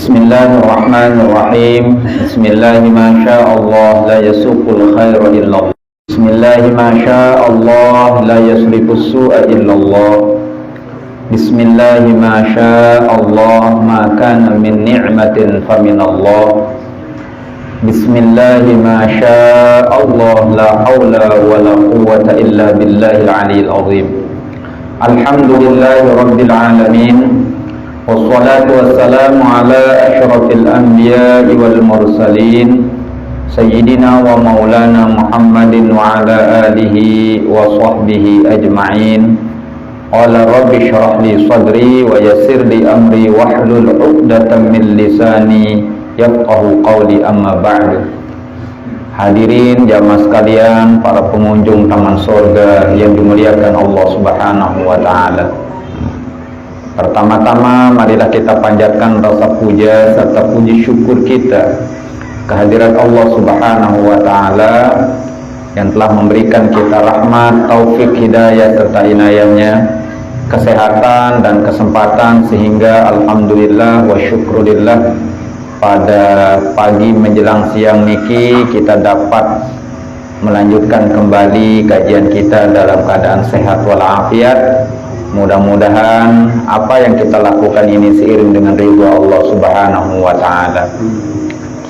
Bismillahirrahmanirrahim. Bismillahi ma sya'allah la yasuqul khaira illallah. Bismillahi ma sya'allah la yasrifus su'a illallah. Bismillahi ma sya'allah ma kana min ni'matin faminallah. Bismillahi ma sya'allah la hawla wa la quwwata illa billahil aliyyil azim. Alhamdulillahi rabbil alamin. Wassalatu wassalamu ala asyrafil anbiya'i wal mursalin Sayyidina wa maulana Muhammadin wa ala alihi wa sahbihi ajma'in. Qala rabbi syrah li sadri wa yassir li amri wahlul 'uqdatam min lisani yafqahu qawli, amma ba'du. Hadirin jamaah sekalian, para pengunjung taman surga yang dimuliakan Allah Subhanahu wa taala. Pertama-tama marilah kita panjatkan rasa puja serta puji syukur kita kehadirat Allah Subhanahu wa taala yang telah memberikan kita rahmat, taufik, hidayah serta inayahnya, kesehatan dan kesempatan sehingga alhamdulillah wa syukurillah pada pagi menjelang siang niki kita dapat melanjutkan kembali kajian kita dalam keadaan sehat walafiat. Mudah-mudahan apa yang kita lakukan ini seiring dengan ridha Allah Subhanahu wa taala.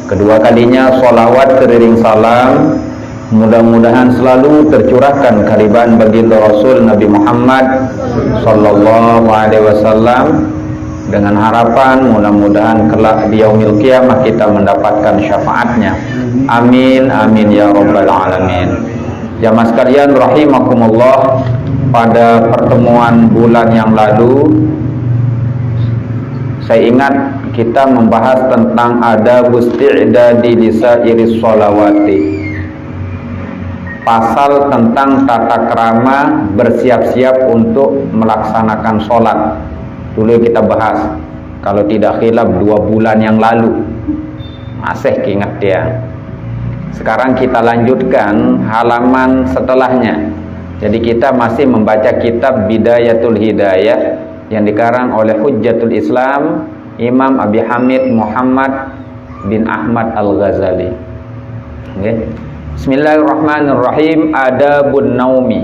Kedua kalinya sholawat teriring salam mudah-mudahan selalu tercurahkan kehadiran baginda Rasul Nabi Muhammad sallallahu alaihi wasallam, dengan harapan mudah-mudahan kelak di yaumil qiyamah kita mendapatkan syafaatnya. Amin amin ya rabbal alamin. Jamaah sekalian rahimakumullah, pada pertemuan bulan yang lalu saya ingat kita membahas tentang adabus isti'dadi lisairis sholawati, pasal tentang tata krama bersiap-siap untuk melaksanakan sholat. Dulu kita bahas, kalau tidak khilaf 2 bulan yang lalu, masih ingat dia. Sekarang kita lanjutkan halaman setelahnya. Jadi kita masih membaca kitab Bidayatul Hidayah yang dikarang oleh Hujjatul Islam Imam Abi Hamid Muhammad bin Ahmad Al-Ghazali. Okay. Bismillahirrahmanirrahim. Adabun naumi.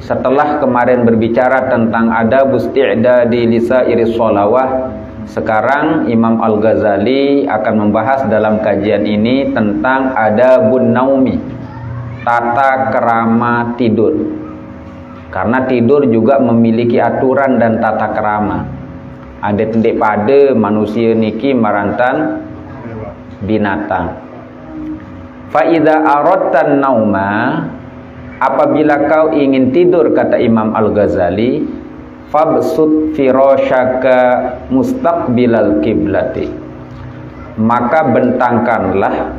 Setelah kemarin berbicara tentang adabus isti'dadi lisairis sholawah, sekarang Imam Al-Ghazali akan membahas dalam kajian ini tentang adabun naumi, tata kerama tidur. Karena tidur juga memiliki aturan dan tata kerama. Ada tendek pada manusia niki marantan binatang. Fa idza aradtan nauma, apabila kau ingin tidur, kata Imam Al-Ghazali, fabsut firasyaka mustaqbilal kiblati, maka bentangkanlah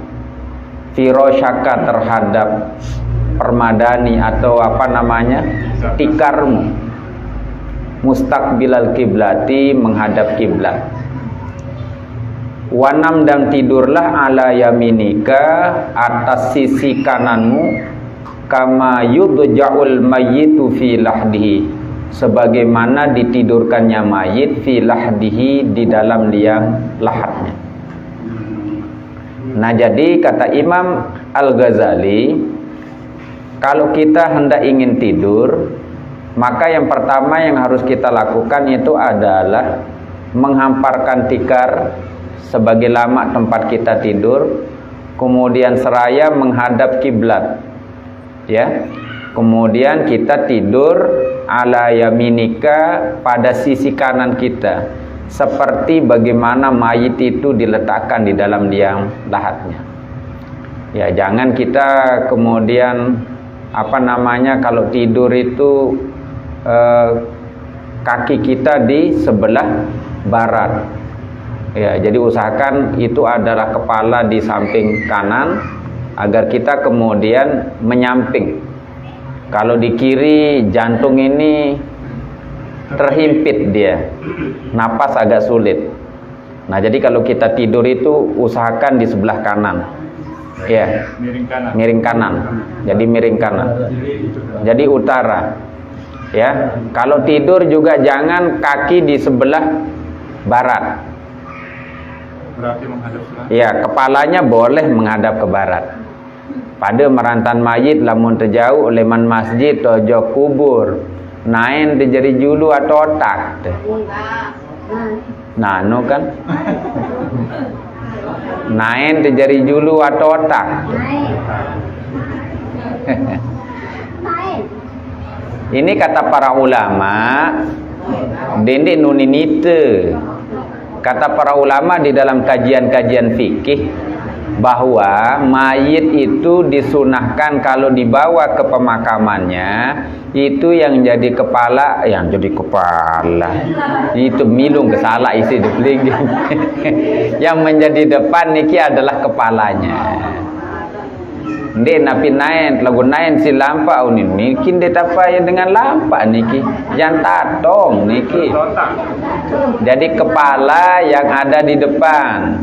firasyaka terhadap permadani atau tikarmu, mustaqbilal kiblati, menghadap kiblat. Wanam, dan tidurlah ala yaminika, atas sisi kananmu, kama yudja'ul mayyitu fi lahdihi, sebagaimana ditidurkannya mayit fi lahdihi, di dalam liang lahatnya. Nah, jadi kata Imam Al-Ghazali, kalau kita hendak ingin tidur, maka yang pertama yang harus kita lakukan itu adalah menghamparkan tikar sebagai lamak tempat kita tidur, kemudian seraya menghadap kiblat, ya. Kemudian kita tidur ala yaminika, pada sisi kanan kita, seperti bagaimana mayit itu diletakkan di dalam liang lahatnya. Ya, jangan kita kemudian kalau tidur itu kaki kita di sebelah barat. Ya, jadi usahakan itu adalah kepala di samping kanan agar kita kemudian menyamping. Kalau di kiri, jantung ini terhimpit, dia napas agak sulit. Nah, jadi kalau kita tidur itu usahakan di sebelah kanan, ya, miring kanan. Jadi miring kanan, jadi utara, ya. Kalau tidur juga jangan kaki di sebelah barat, berarti menghadap selatan. Ya, kepalanya boleh menghadap ke barat. Pada merantan mayit lamun terjauh leman masjid tojo kubur. Nain terjadi julu atau otak. Nah, no kan? Nain terjadi julu atau otak. Ini kata para ulama, dendek nuninite. Kata para ulama di dalam kajian-kajian fikih bahwa mayit itu disunahkan kalau dibawa ke pemakamannya itu yang jadi kepala, itu milung kesalah isi depling. Yang menjadi depan niki adalah kepalanya. Ndek napi naen lagu naen si lampa unin niki ndek apa ya dengan lampa niki yang tatong niki. Jadi kepala yang ada di depan,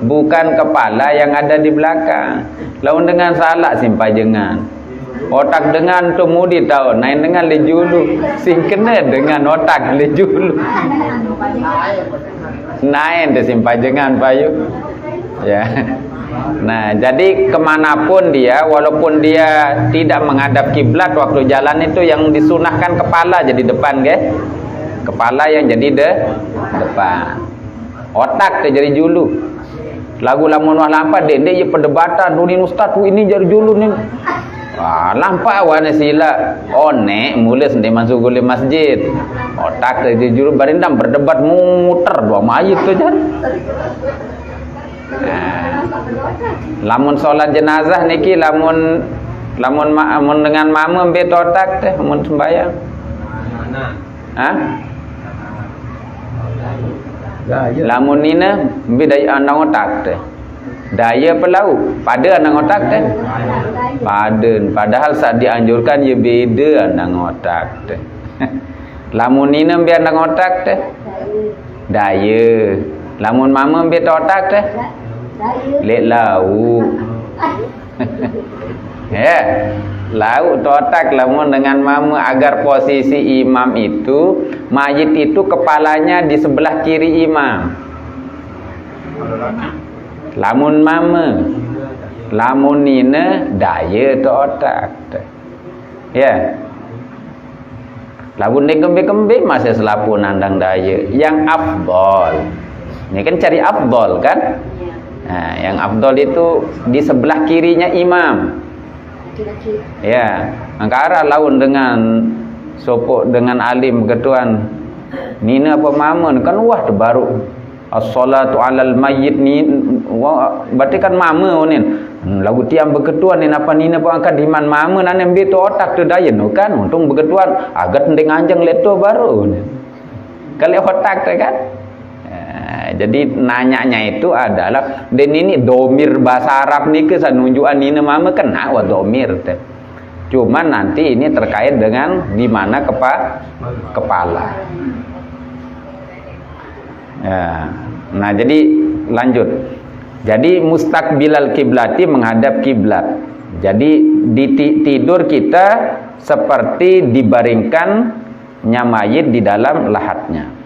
bukan kepala yang ada di belakang. Lawan dengan salah simpai jengan. Otak dengan tu mudi tahu, nain dengan lejulu, sing kena dengan otak lejulu. Nain tu simpai jengan payu. Ya. Nah, jadi kemanapun dia, walaupun dia tidak menghadap kiblat waktu jalan itu yang disunahkan kepala jadi depan, ke? Kepala yang jadi depan. Otak tu jadi julu. Lagu lamun wah lampa dendek je perdebatan dunin ustaz tu ini jadi julu ni. Wah, lampa wana sila. Onek mula sendiri masuk gule masjid. Otak tu jadi julu barindam berdebat muter dua mayit tu jan. Nah, lamun solat jenazah niki lamun dengan mama mbet otak teh mun sembayang. Hah? Lamun nina mbet daya andang otak teh. Daya pelau pada andang otak teh. Paden padahal saat dianjurkan ya beda andang otak teh. Lamun nina mbet andang otak teh. Daya. Lamun mama mbet otak teh. Lek lau. Ya, lau otak lamun dengan mama agar posisi imam itu, mayit itu kepalanya di sebelah kiri imam. Lamun mama, lamun nina daya tu otak. Ya. Lamun kembe-kembe masih selapu nandang daya. Yang afdol. Ini kan cari afdol kan? Nah, yang afdol itu di sebelah kirinya imam. Ya, angkara laun dengan sopok dengan alim ketuan. Nina apa mamun kan wah baru as-salatu 'alal mayyit ni berarti kan mama unin. Lagu tiang beketuan ni apa nina pun angkat di man mama nan embe tu otak tu dayen kan untung beketuan agat ndeng anjang leto baru. Kalau otak tu kan. Jadi nanyanya itu adalah dan ini domir bahasa Arab ni ke sanunjuan ini mama kena wa domir teh. Cuman nanti ini terkait dengan di mana kepala. Ya. Nah, jadi lanjut. Jadi mustaqbilal kiblati menghadap kiblat. Jadi di tidur kita seperti dibaringkan mayit di dalam lahatnya.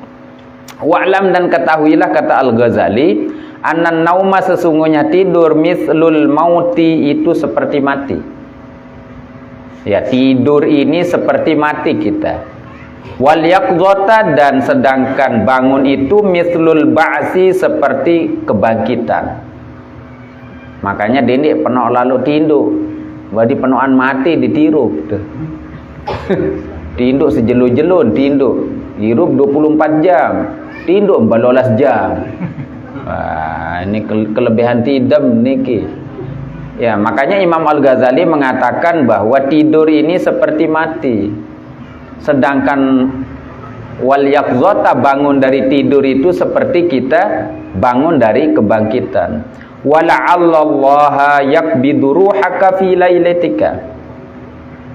Wa'lam dan ketahuilah kata Al-Ghazali, annan nauma sesungguhnya tidur mislul mauti itu seperti mati. Ya, tidur ini seperti mati kita. Wal yaqdhata dan sedangkan bangun itu mislul ba'si seperti kebangkitan. Makanya dendek penok lalu tinduk. Badi penokan mati ditirup tuh. Tinduk sejelu-jelun tinduk. Hirup 24 jam. Tinduk 14 jam. Wah, ini kelebihan tidam niki. Ya, makanya Imam Al-Ghazali mengatakan bahwa tidur ini seperti mati. Sedangkan wal yaqzata bangun dari tidur itu seperti kita bangun dari kebangkitan. Wala'allallaha yaqbidu ruhaka fi lailatika.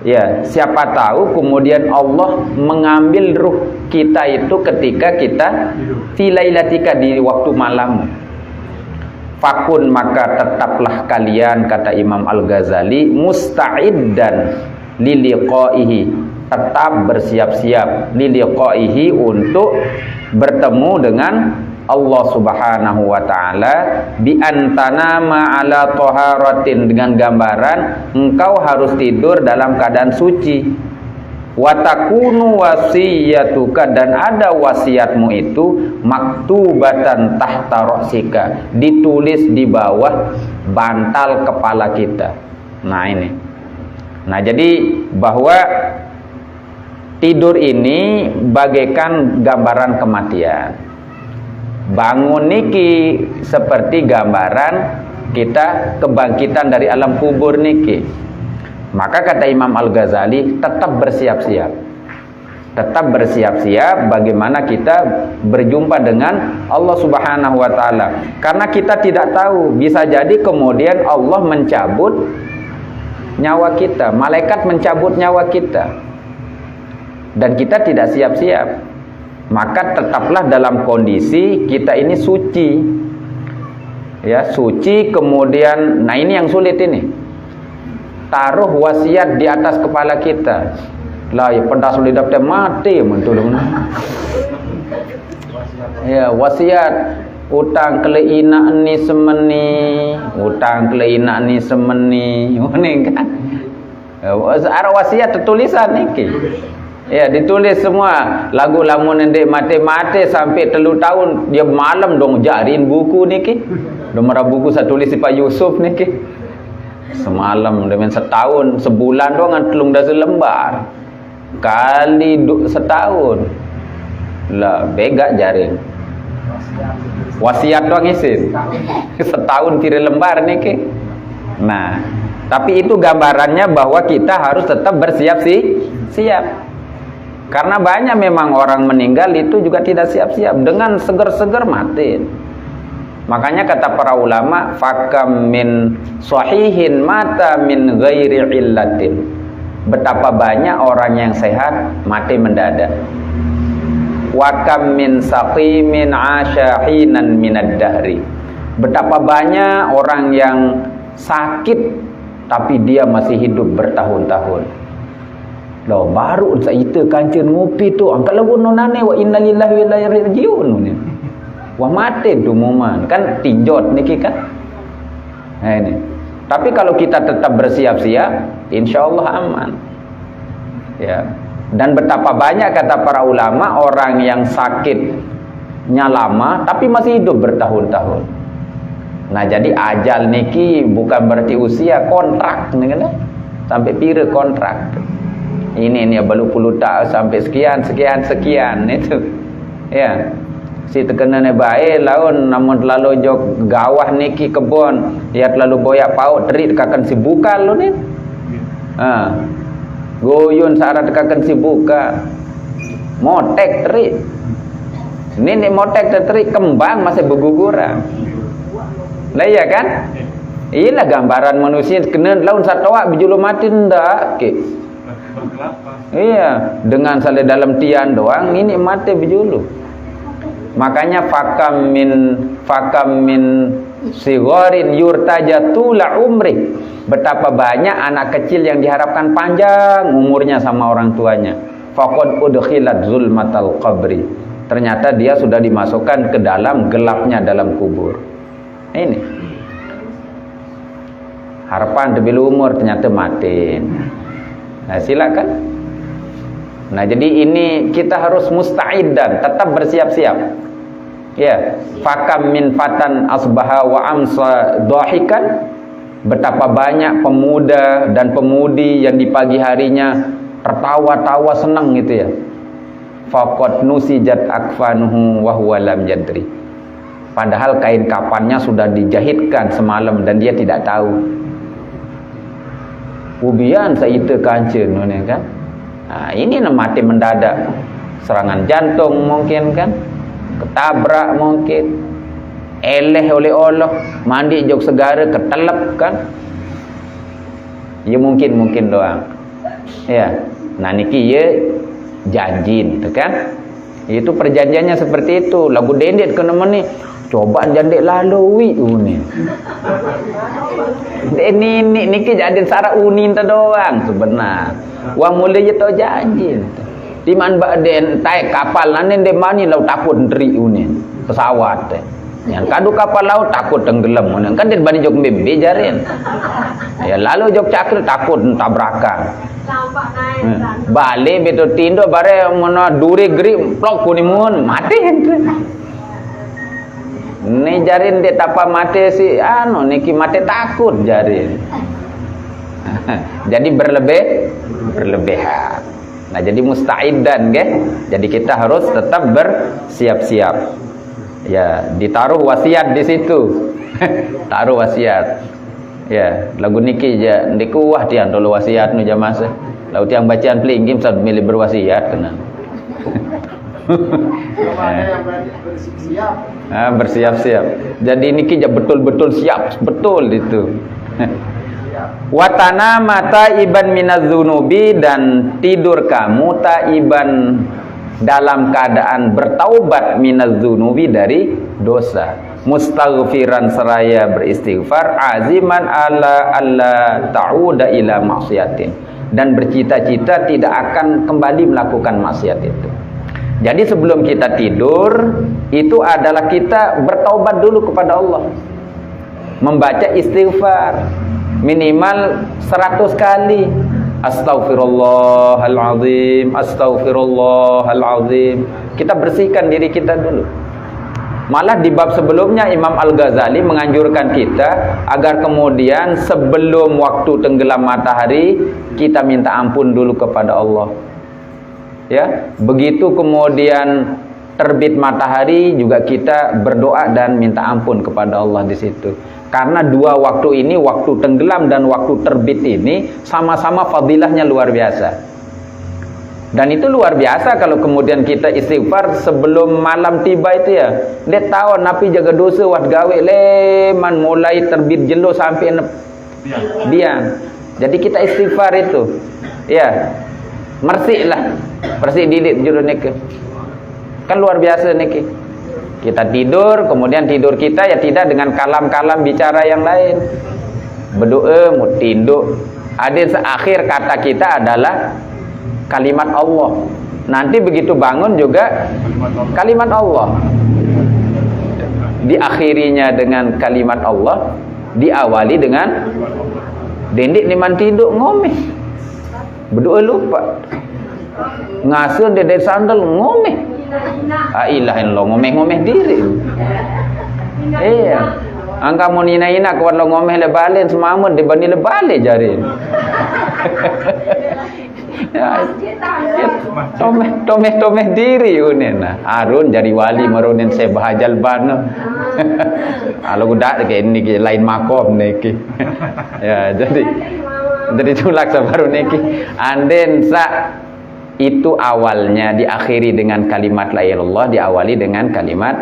Ya, siapa tahu kemudian Allah mengambil ruh kita itu ketika kita fi lailatika di waktu malam. Fakun maka tetaplah kalian kata Imam Al-Ghazali musta'iddan liliqaihi, tetap bersiap-siap liliqaihi untuk bertemu dengan Allah Subhanahu wa taala bi antanama ala taharatin, dengan gambaran engkau harus tidur dalam keadaan suci. Wa takunu wasiyatuka, dan ada wasiatmu itu maktubatan tahta ra'sika, ditulis di bawah bantal kepala kita. Nah ini. Nah jadi bahwa tidur ini bagaikan gambaran kematian. Bangun niki seperti gambaran kita kebangkitan dari alam kubur niki. Maka kata Imam Al-Ghazali, tetap bersiap-siap. Tetap bersiap-siap bagaimana kita berjumpa dengan Allah Subhanahu wa taala. Karena kita tidak tahu, bisa jadi kemudian Allah mencabut nyawa kita, malaikat mencabut nyawa kita. Dan kita tidak siap-siap. Maka tetaplah dalam kondisi kita ini suci. Ya, suci, kemudian nah ini yang sulit ini. Taruh wasiat di atas kepala kita. Lah ya pedas lidah teh mati mentulung. Ya, wasiat utang keleina ni semeni, utang keleina ni semeni. Ngene kan. Ara wasiat tertulisan niki. Ya, ditulis semua. Lagu lamun ndek mati-mati sampai 3 tahun dia malam dong jarin buku niki. Nomor buku saya tulis si Pak Yusuf niki. Semalam dengan setahun, sebulan doang telung dah selembar. Kali setahun. Lah begak jaring. Wasiat doang isin. Setahun kira lembar nih ke. Nah, tapi itu gambarannya bahwa kita harus tetap siap. Karena banyak memang orang meninggal itu juga tidak siap-siap, dengan seger-seger mati. Makanya kata para ulama, fakam min sahihin mata min ghairi illatin. Betapa banyak orang yang sehat mati mendadak. Wa kam min saqimin asyahinan minad dahri. Betapa banyak orang yang sakit tapi dia masih hidup bertahun-tahun. Loh, baru saita kancen ngopi tu angkat lagu nonane wa innalillahi wa inna ilaihi rajiun. Wah mati tu momen kan tinjot niki kan. Nah ini. Tapi kalau kita tetap bersiap-siap, insyaallah aman. Ya. Dan betapa banyak kata para ulama orang yang sakitnya lama tapi masih hidup bertahun-tahun. Nah, jadi ajal niki bukan berarti usia, kontrak nih kan. Sampai pira kontrak. Ini baru puluh tak sampai sekian itu. Ya. Si terkena ni baik laun namun terlalu jok gawah niki kebon ya terlalu boyak paut terit kakan si bukal lu ni. Goyun syarat kakan si buka. Motek terit. Ini motek terit kembang masih berguguran. Lah iya kan? Inilah gambaran manusia kena laun satwa bijulu mati ndak ke. Iya, dengan sale dalam tian doang ini mati bijulu. Makanya fakam min sigorin yurtaja tula umri. Betapa banyak anak kecil yang diharapkan panjang umurnya sama orang tuanya. Faqad udkhilat zulmatal qabri. Ternyata dia sudah dimasukkan ke dalam gelapnya dalam kubur. Ini harapan lebih umur ternyata mati. Nah silakan. Nah jadi ini kita harus musta'iddan, tetap bersiap-siap. Ya, fakam min fatan asbaha wa amsa dhahikan. Betapa banyak pemuda dan pemudi yang di pagi harinya tertawa-tawa senang gitu ya. Faqad nusijat akfanuhu wa huwa lam yadri. Padahal kain kafannya sudah dijahitkan semalam dan dia tidak tahu. Ubian saita kancen kan. Nah, ini mati mendadak. Serangan jantung mungkin kan. Ketabrak mungkin, eleh oleh Allah, mandi jok segara ketelep kan. Ya mungkin doang. Ya. Nah niki ya janjin tu kan. Itu perjanjiannya seperti itu. Lagu dendet kena meni. Coba jandek lalu uni. Ini niki jadi syarat unin tu doang sebenar. Wa mulai je tau janji. Di man baden tai kapal nanen de mani lau takut ndri unin pesawat. Yang kadu kapal laut takut tenggelam unin kan de bani jok mimbi jarin. Ya lalu jok cakil takut tabrakan. Balik betul tindo bare mana duri geri plok kunimun mati ente. Ni jarin de tapa mati si anu niki mati takut jarin. Jadi berlebihan. Nah, jadi musta'iddan nggih. Jadi kita harus tetap bersiap-siap. Ya, ditaruh wasiat di situ. Taruh wasiat. Ya, lagu niki ja ndiku wah tian dulu wasiat nu jamaah. Laut yang bacaan pelingkim saat milih berwasiat kena. Bersiap-siap. Jadi niki ja betul-betul siap, betul itu. Watana mata iban minadzunubi, dan tidur kamu taiban dalam keadaan bertaubat minadzunubi dari dosa, mustaghfiran seraya beristighfar, aziman ala alla ta'uda ila maksiatin, dan bercita-cita tidak akan kembali melakukan maksiat itu. Jadi sebelum kita tidur itu adalah kita bertaubat dulu kepada Allah, membaca istighfar minimal 100 kali. Astaghfirullahalazim, astaghfirullahalazim. Kita bersihkan diri kita dulu. Malah di bab sebelumnya Imam Al-Ghazali menganjurkan kita agar kemudian sebelum waktu tenggelam matahari kita minta ampun dulu kepada Allah. Ya, begitu kemudian terbit matahari juga kita berdoa dan minta ampun kepada Allah di situ. Karena dua waktu ini, waktu tenggelam dan waktu terbit ini sama-sama fadilahnya luar biasa. Dan itu luar biasa kalau kemudian kita istighfar sebelum malam tiba itu ya. Dia tahu napi jaga dosa wat gawe leman mulai terbit jelo sampai biang. Jadi kita istighfar itu. Ya. Mersihlah. Bersih didik juru niki. Kan luar biasa niki. Kita tidur, kemudian tidur kita ya tidak dengan kalam-kalam bicara yang lain. Berdoa, mau tinduk. Ada akhir kata kita adalah kalimat Allah. Nanti begitu bangun juga kalimat Allah. Diakhirinya dengan kalimat Allah, diawali dengan dendik niman tinduk ngomeh. Berdoa lupa. Ngasuh dari sandal ngomeh. Ilah lo ngomeh-ngomeh diri. Iya. Angka mau nina-ina kuat lo ngomeh lebalin semamun dibanding lebale jarin. Tomeh diri unena. Arun jadi wali merunin saya bahajal bana. Kalau udah kayak ini lain makom niki. Ya jadi tulak sabaru niki. Anden sa itu awalnya diakhiri dengan kalimat la ilaha illallah, diawali dengan kalimat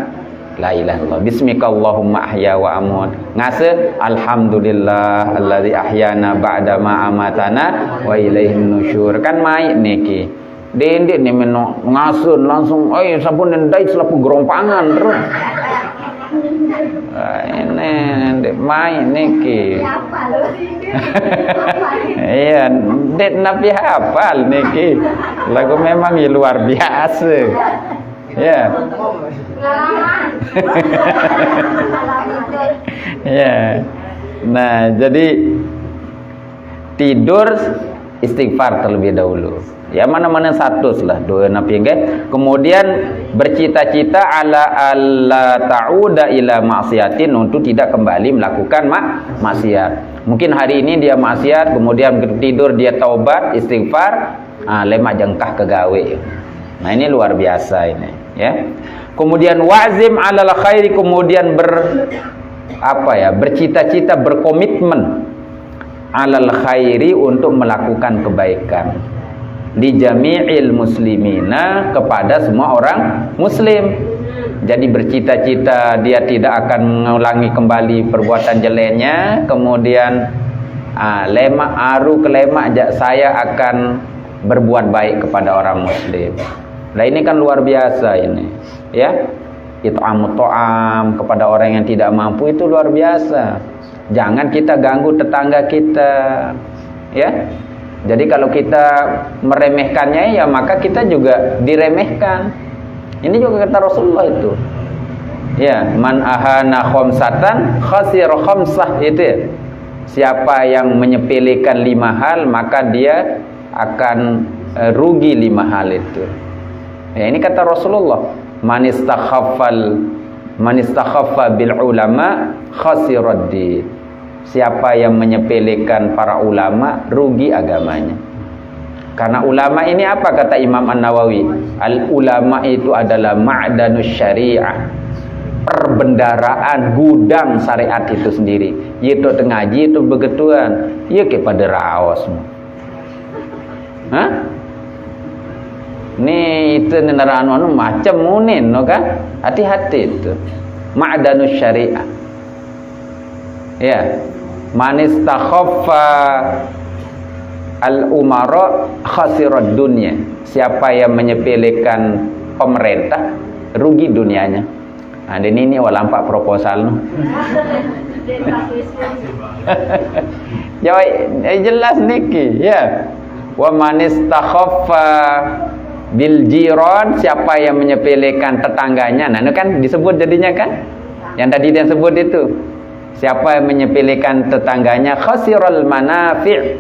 la ilaha illallah. Bismikallahumma ahya wa amut. Ngase alhamdulillah allazi ahyana ba'da ma amatana wa ilaihin nusyur. Kan mai niki. Dendik ni ngasun langsung sampun ndai selapu gerompangan terus. Ini dek mai niki. Iya, dek nabi hafal niki. Lagu memang luar biasa. Ya. Ya. Nah, jadi tidur istighfar terlebih dahulu. Ya mana-mana satu lah doa Nabi nggih. Kemudian bercita-cita ala alla ta'uda ila maksiatin, untuk tidak kembali melakukan maksiat. Mungkin hari ini dia maksiat, kemudian tidur dia taubat, istighfar, lemak jengkah kegawe. Nah, ini luar biasa ini, ya. Kemudian wazim alal khairi, kemudian bercita-cita, berkomitmen alal khairi, untuk melakukan kebaikan. Di jami'il muslimina, kepada semua orang muslim. Jadi bercita-cita dia tidak akan mengulangi kembali perbuatan jeleknya, kemudian lemak aru ke lemak saya akan berbuat baik kepada orang muslim. Nah, ini kan luar biasa ini, ya. It'amut ta'am kepada orang yang tidak mampu itu luar biasa. Jangan kita ganggu tetangga kita, ya. Jadi kalau kita meremehkannya ya maka kita juga diremehkan. Ini juga kata Rasulullah itu. Ya, man ahana khamsatan khasir khamsah itu. Ya. Siapa yang menyepelekan 5 hal maka dia akan rugi 5 hal itu. Ya, ini kata Rasulullah, man istakhaffa bil ulama khasirad din. Siapa yang menyepelekan para ulama rugi agamanya. Karena ulama ini apa kata Imam An-Nawawi? Al ulama itu adalah ma'danus syariah. Perbendaraan gudang syariat itu sendiri. Itu ngaji itu begetuan. Ya kepada raos. Hah? Ini itu nenaraan macam munin, no kan? Hati-hati itu. Ma'danus syariah. Ya. Man istakhaffa al-umara khasirad dunya. Siapa yang menyepelekan pemerintah rugi dunianya. Nah, dan ini lampak proposal no. Jelas niki, ya. Wa man istakhaffa bil jiran, siapa yang menyepelekan tetangganya. Nah, itu kan disebut jadinya kan? Yang tadi dia sebut itu. Siapa yang menyepelekan tetangganya khasiral manafi',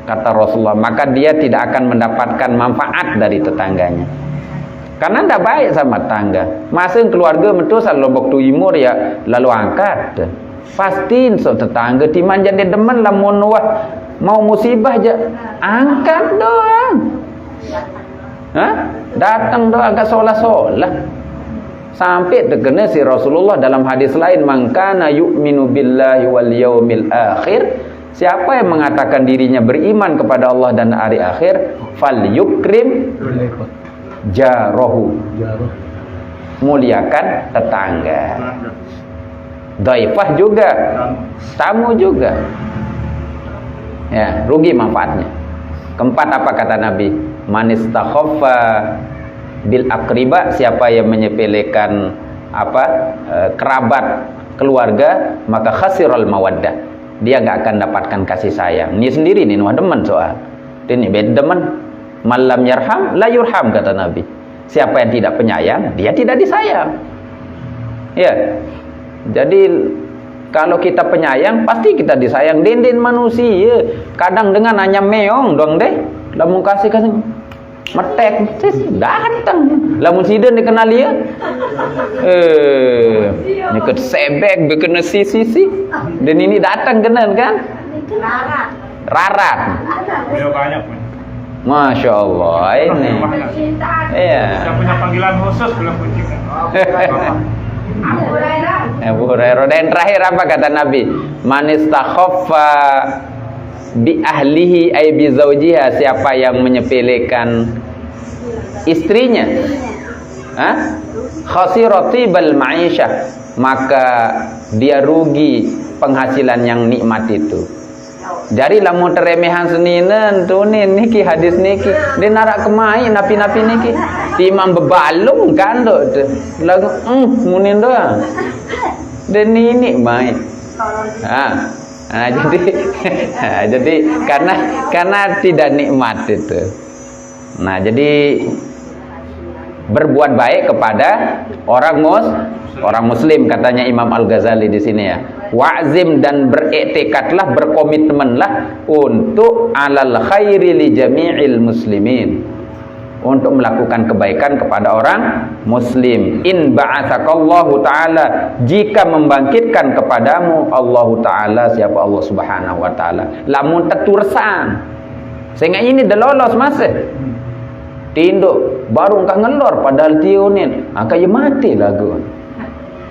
kata Rasulullah, maka dia tidak akan mendapatkan manfaat dari tetangganya. Karena tidak baik sama tetangga. Masa keluarga metu sal Lombok Timur ya lalu angkat. Pastiin so tetangga timan jadi demen lamun wah mau musibah aja angkat doang. Hah? Datang doang agak solah-solah. Sampai terkena si Rasulullah dalam hadis lain, man kana yu'minu billahi wal yaumil akhir, siapa yang mengatakan dirinya beriman kepada Allah dan hari akhir, falyukrim jarahu, muliakan tetangga. Dhaifah juga, tamu juga. Ya, rugi manfaatnya. Keempat apa kata Nabi? Man istakhaffa bil akriba, siapa yang menyepelekan kerabat keluarga, maka khasiral mawaddah, dia enggak akan dapatkan kasih sayang. Ini sendiri nih wah demen soal. Ini beda demen. Malam yarham la yurham kata Nabi. Siapa yang tidak penyayang, dia tidak disayang. Ya. Jadi kalau kita penyayang pasti kita disayang. Den manusia kadang dengan hanya meong dong deh. Lamun kasih metek datang lamun sidan dikenal dia nyeket sebek bekena sisi dan ini datang kenan kan rarat Masya Allah ini iya yang punya panggilan khusus belum kunjung Abu Hurairah. Dan terakhir apa kata Nabi? Man istakhaffa bi ahlihi ay bi zaujiha, siapa yang menyepelekan istrinya, khasirati bal ma'isyah, maka dia rugi penghasilan yang nikmat itu. Jadi lamun teremehan seninen tu niki hadis niki dia narak kemai napi-napi niki timam bebalung kan dok lagu munin doang dan ini mai jadi karena tidak nikmat itu. Nah, jadi berbuat baik kepada orang muslim katanya Imam Al-Ghazali di sini ya. Wa'zim, dan beriktikadlah, berkomitmenlah untuk alal khairi li jami'il muslimin, untuk melakukan kebaikan kepada orang muslim. In ba'atsakallahu ta'ala, jika membangkitkan kepadamu Allah ta'ala, siapa Allah subhanahu wa ta'ala, lamun tetursan sehingga ini dah lolos masa tinduk baru engkau ngelor padahal tiunin angka mati lagu.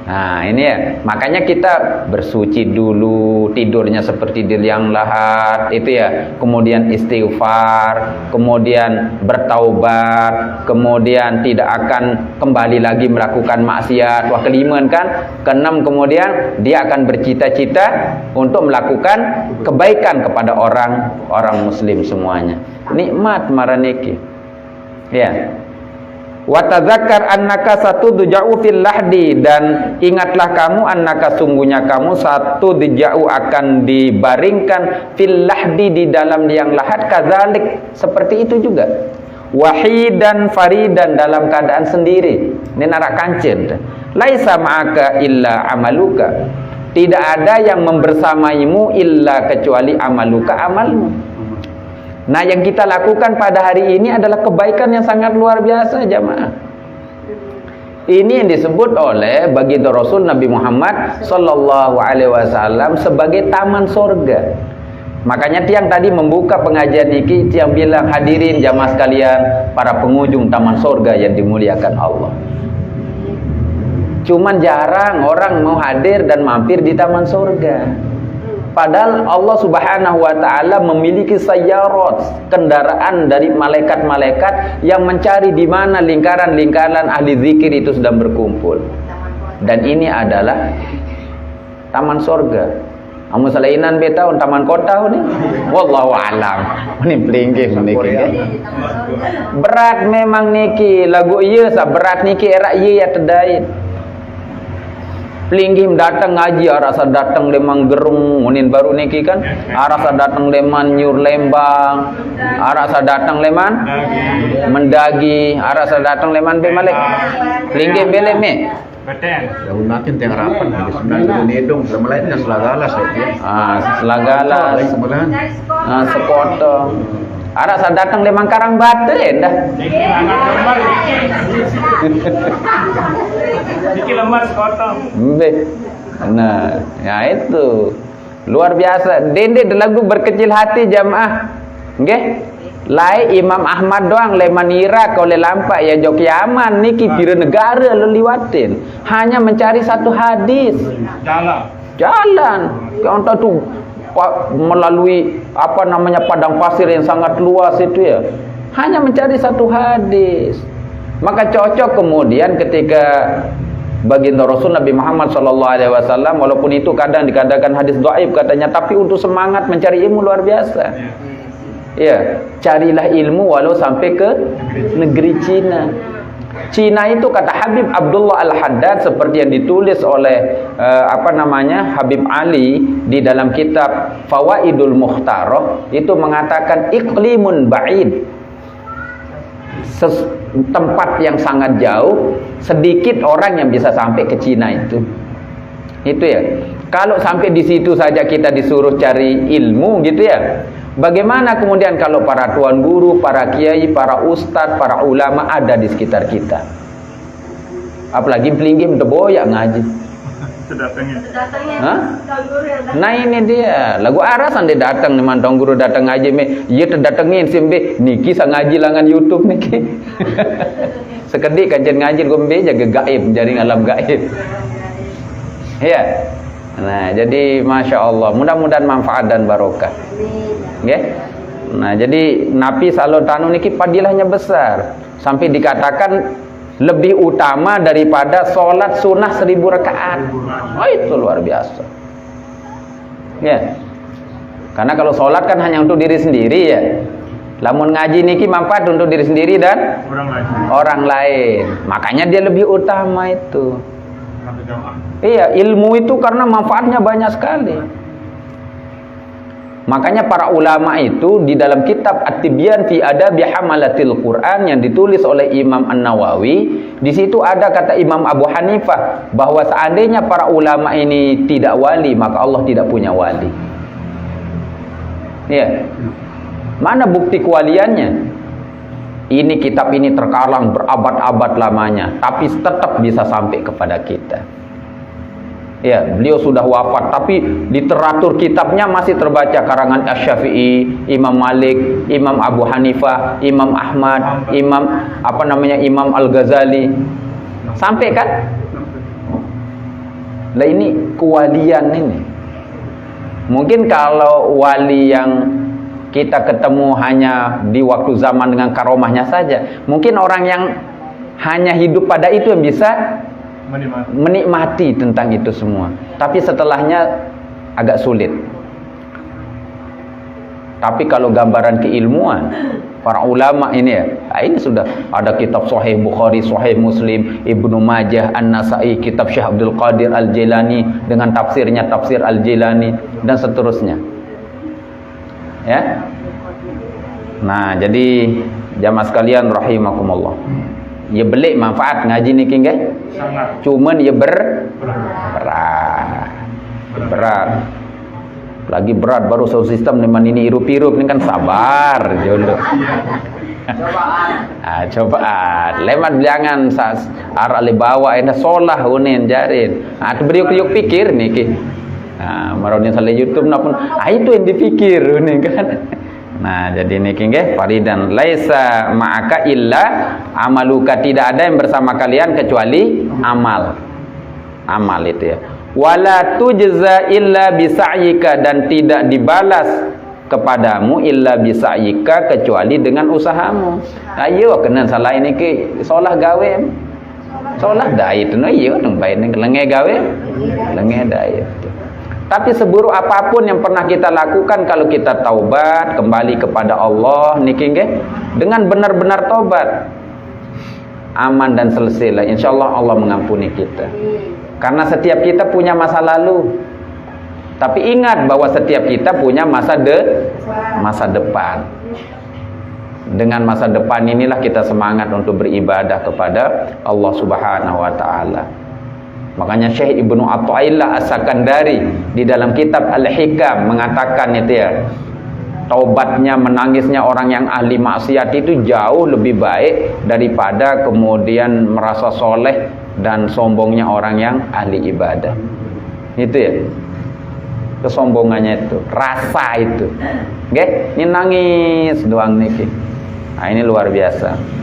Nah ini ya, makanya kita bersuci dulu, tidurnya seperti di liang lahat itu ya, kemudian istighfar, kemudian bertaubat, kemudian tidak akan kembali lagi melakukan maksiat. Wah, kelima kan, keenam kemudian dia akan bercita-cita untuk melakukan kebaikan kepada orang muslim semuanya. Nikmat maraniki ya. Wa tadzakkar annaka satudja'u fil lahdi, dan ingatlah kamu annaka sungguhnya kamu satudja'u akan dibaringkan fil lahdi di dalam liang lahat, kadzalik seperti itu juga. Wahidan faridan, dalam keadaan sendiri. Ini narak kancen. Laisa ma'aka illa amaluka, tidak ada yang membersamaimu illa kecuali amaluka, amalmu. Nah, yang kita lakukan pada hari ini adalah kebaikan yang sangat luar biasa, jamaah. Ini yang disebut oleh baginda Rasul Nabi Muhammad sallallahu alaihi wasallam sebagai taman sorga. Makanya tiang tadi membuka pengajian ini, tiang bilang, hadirin jamaah sekalian, para pengunjung taman sorga yang dimuliakan Allah. Cuman jarang orang mau hadir dan mampir di taman sorga. Padahal Allah subhanahu wa ta'ala memiliki sayyarat, kendaraan dari malaikat-malaikat yang mencari di mana lingkaran-lingkaran ahli zikir itu sedang berkumpul. Dan ini adalah taman sorga. Amu salainan beta taman kota ni. Wallahu alam. Ini pelinggih niki. Berat memang niki, lagu ieu sa berat niki era ieu ya tedait. Pelinggih datang ngaji, arasa datang lemang gerung munin baru niki kan, arasa datang leman nyur lembang, arasa datang leman mendagi, arasa datang leman be malek. Pelinggih bele me. Beten. Daun natin teng harapan di sebenarnya nedong sama lainnya selagala saya. Selagala. Sekotong. Arasa datang lemang karang baten dah. Niki lemas kotong. Nah, ya itu luar biasa. Dende lagu berkecil hati jamaah. Nggih. Lai Imam Ahmad doang leman Irak oleh lampak ya joki aman niki kira negara leliwatin. Hanya mencari satu hadis. Jalan. Contoh tuh melalui apa namanya padang pasir yang sangat luas itu ya. Hanya mencari satu hadis. Maka cocok kemudian ketika baginda Rasul Nabi Muhammad SAW, walaupun itu kadang dikatakan hadis dhaif katanya, tapi untuk semangat mencari ilmu luar biasa. Ya, carilah ilmu walau sampai ke negeri Cina. Cina itu kata Habib Abdullah Al-Haddad seperti yang ditulis oleh Habib Ali di dalam kitab Fawaidul Mukhtarah, itu mengatakan iqlimun ba'id, tempat yang sangat jauh, sedikit orang yang bisa sampai ke Cina itu ya. Kalau sampai di situ saja kita disuruh cari ilmu gitu ya, bagaimana kemudian kalau para tuan guru, para kiai, para ustadz, para ulama ada di sekitar kita? Apalagi pelinggih boyak ngaji. Nah ini dia lagu arasan dia datang nih mantong guru datang ngaji me, iya terdatengin simbe niki sang ngaji langan YouTube niki. Sekedik kajian ngaji gombe jaga gaib, jaring alam gaib. Ya. Nah, jadi Masya Allah, mudah-mudahan manfaat dan barokah. Okay? Nah, jadi Nabi sallallahu alaihi niki padilahnya besar, sampai dikatakan lebih utama daripada sholat sunnah 1000 rakaat. Oh, itu luar biasa. Ya. Karena kalau sholat kan hanya untuk diri sendiri ya. Lamun ngaji niki manfaat untuk diri sendiri dan orang lain. Makanya dia lebih utama itu. Iya, ilmu itu karena manfaatnya banyak sekali. Makanya para ulama itu di dalam kitab At-Tibyan fi Adabi Hamalatil Quran yang ditulis oleh Imam An-Nawawi, di situ ada kata Imam Abu Hanifah bahwa seandainya para ulama ini tidak wali, maka Allah tidak punya wali. Ya. Mana bukti kewaliannya? Ini kitab ini terkalang berabad-abad lamanya, tapi tetap bisa sampai kepada kita. Ya, beliau sudah wafat, tapi literatur kitabnya masih terbaca, karangan Asy-Syafi'i, Imam Malik, Imam Abu Hanifah, Imam Ahmad, Imam Al-Ghazali. Sampai kan? Lah ini kewalian ini. Mungkin kalau wali yang kita ketemu hanya di waktu zaman dengan karomahnya saja, mungkin orang yang hanya hidup pada itu yang bisa menikmati tentang itu semua. Tapi setelahnya agak sulit. Tapi kalau gambaran keilmuan, para ulama ini ya, ini sudah ada kitab Sahih Bukhari, Sahih Muslim, Ibnu Majah, An-Nasai, kitab Syekh Abdul Qadir Al-Jilani dengan tafsirnya Tafsir Al-Jilani dan seterusnya. Ya. Nah, jadi jamaah sekalian rahimakumullah. Ya belik manfaat ngaji niki nggih. Cuman ya berat. Lagi berat baru sound system neman ini irup-irup ini kan sabar jodoh. Cobaan. Lemat jangan arah le bawa enda solah unin jarin. Beriuk-riuk pikir niki. Maronin sale YouTube napun itu yang dipikir unin kan. Nah, jadi niki nggih faridan laisa ma'aka illa amaluka, tidak ada yang bersama kalian kecuali amal. Amal itu ya. Wala tujza illa bisa'yika, dan tidak dibalas kepadamu illa bisa'yika kecuali dengan usahamu. Ayo kena salah ini ke solah gawe. Solah dai itu no iya dong bae lenge gawe. Lenge dai. Tapi seburuk apapun yang pernah kita lakukan, kalau kita taubat kembali kepada Allah niki nggih dengan benar-benar taubat, aman dan selesailah insyaallah Allah mengampuni kita. Karena setiap kita punya masa lalu. Tapi ingat bahwa setiap kita punya masa depan. Dengan masa depan inilah kita semangat untuk beribadah kepada Allah Subhanahu wa taala. Makanya Syekh Ibnu Athaillah As-Sakandari di dalam kitab Al-Hikam mengatakan itu ya, taubatnya, menangisnya orang yang ahli maksiat itu jauh lebih baik daripada kemudian merasa soleh dan sombongnya orang yang ahli ibadah. Itu ya, kesombongannya itu, rasa itu. Oke, ini nangis doang niki. Nah, ini luar biasa.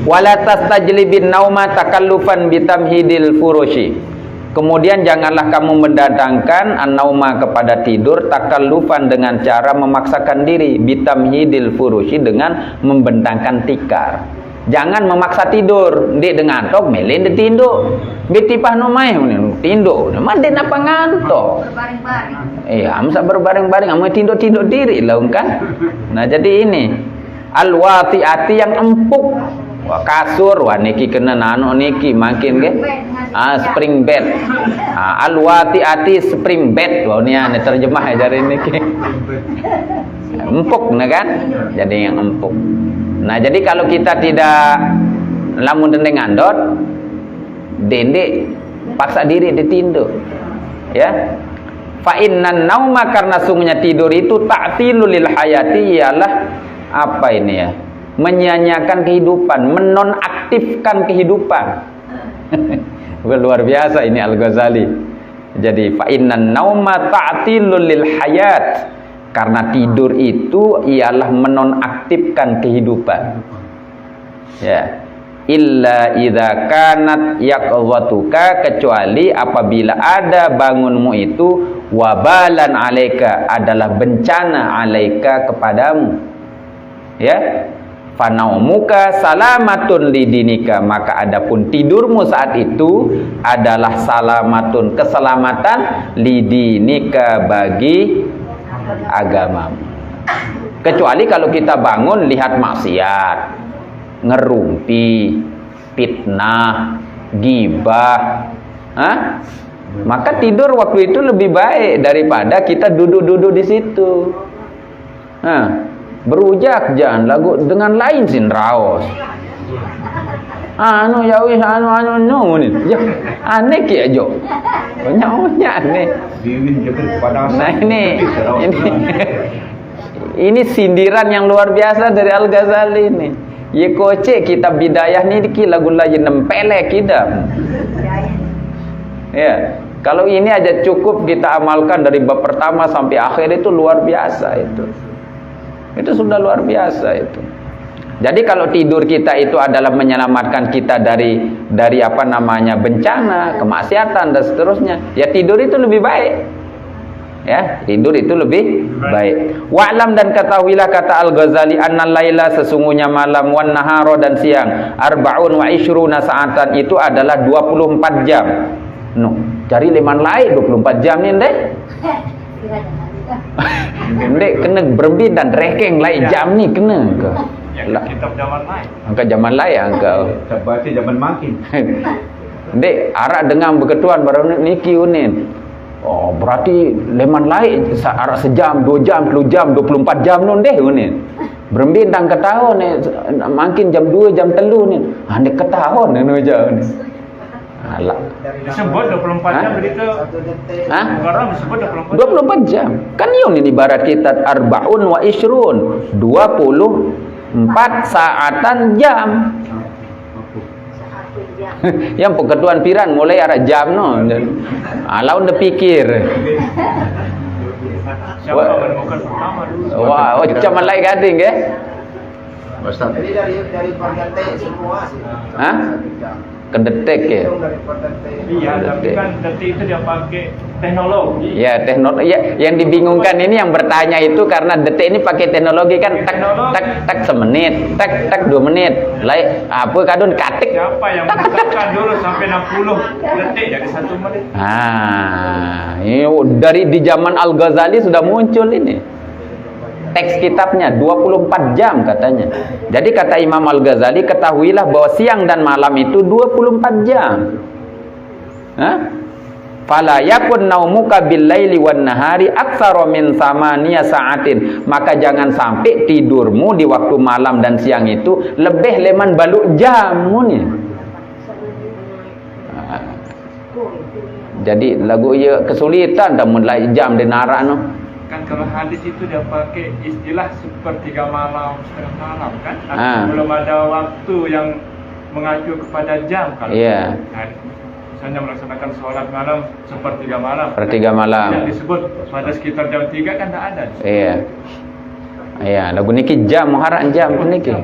Wala tastajlibin nauma takallufan bitamhidil furushi. Kemudian janganlah kamu mendatangkan an-nauma kepada tidur takallufan dengan cara memaksakan diri, bitamhidil furushi dengan membentangkan tikar. Jangan memaksa tidur, ndik dengan tok mele ndik tinduk. Bitipah no mai tinduk. Manden apa ngantok? Berbaring-baring. Amsa berbaring-baring, amu tinduk-tinduk diri lah kan. Nah, jadi ini al-wati'ati yang empuk. Wah, kasur wah niki kena nano niki makin nggih. Spring bed. Al-wati'ati spring bed. Wah ni ane terjemah ya dari niki. Empuk nah kan? Jadi yang empuk. Nah, jadi kalau kita tidak lamun dendeng andot, dendek paksa diri ditinduk. Ya. Fa innan nauma, karena sungguhnya tidur itu ta'tilul lil hayati, ialah apa ini ya? Menyia-nyiakan kehidupan, menonaktifkan kehidupan. Luar biasa ini Al-Ghazali. Jadi fa innan nauma ta'tilul lil hayat. Karena tidur itu ialah menonaktifkan kehidupan. Ya. Illa idza kanat yaqdhatuka, kecuali apabila ada bangunmu itu wabalan alaika, adalah bencana alaika kepadamu. Ya. Fanaumuka salamatun lidinika, maka adapun tidurmu saat itu adalah salamatun, keselamatan, lidinika, bagi agamamu. Kecuali kalau kita bangun lihat maksiat, ngerumpi, fitnah, gibah, maka tidur waktu itu lebih baik daripada kita duduk-duduk di situ. Berujak jangan lagu dengan lain sin raos. Ya wis anu ni. Ya aneh ki aja. Banyak aneh. Nah ini sindiran yang luar biasa dari Al-Ghazali ini. Ye koce kitab bidayah ni ki lagu lagi nempelek kita. Ya, kalau ini aja cukup kita amalkan dari bab pertama sampai akhir, itu luar biasa itu. Itu sudah luar biasa itu. Jadi kalau tidur kita itu adalah menyelamatkan kita dari apa namanya bencana, kemaksiatan dan seterusnya, ya tidur itu lebih baik. Ya, tidur itu lebih baik. Wa'lam, dan ketahuilah, kata Al-Ghazali, annal laila, sesungguhnya malam, wan nahara, dan siang, arba'un wa ishruna sa'atan, itu adalah 24 jam. Cari liman lain 24 jam ni deh. Ndek kena berbi dan rekeng lai jam ni kena ke? Ya, kitab zaman lain. Angka zaman lain angka. Kita baca zaman makin. Ndek arak dengar berketuan baru niki unin. Oh, berarti leman lain arak sejam, 2 jam, 10 jam, 24 jam nun deh unin. Berbi ndang ketahun ni makin jam 2 jam 3 ni. Ha ndek ketahun ni aja ni. Alah. Disebut 24 jam begitu. Hah? Orang disebut 24 24 jam. Kan yung ini ibarat kita arbaun wa ishrun, 24 saatan jam. Yang peketuan piran mulai arah jam no. Alau udah pikir. Siapa menemukan pertama dulu? Wah, zaman lain gading ke? Ustaz. Jadi dari partai semua sih. Hah? Kedetek ya. Iya, tapi kan detik itu dia pakai teknologi. Ya, teknologi. Ya, yang dibingungkan ini yang bertanya itu karena detik ini pakai teknologi kan tak tak tak semenit, tak tak 2 menit. Lai apa kadun katik. Siapa yang menetapkan dulu sampai 60 detik jadi 1 menit? Ah, ini dari di zaman Al-Ghazali sudah muncul ini. Teks kitabnya 24 jam katanya. Jadi kata Imam Al-Ghazali, ketahuilah bahwa siang dan malam itu 24 jam. Hah? Fala yakun naumuka bil laili wan nahari aktsara min samaniya sa'atin. Maka jangan sampai tidurmu di waktu malam dan siang itu lebih leman baluk jam ni. Jadi lagu ia kesulitan dah mulai jam di narak no. Kan kalau hadis itu dia pakai istilah sepertiga malam, setengah malam kan? Belum ada waktu yang mengacu kepada jam kalau. Iya. Misalnya melaksanakan sholat malam sepertiga malam. Sepertiga malam. Yang disebut pada sekitar jam 3 kan tidak ada. Iya. Iya, lagu niki jam muharak jam niki.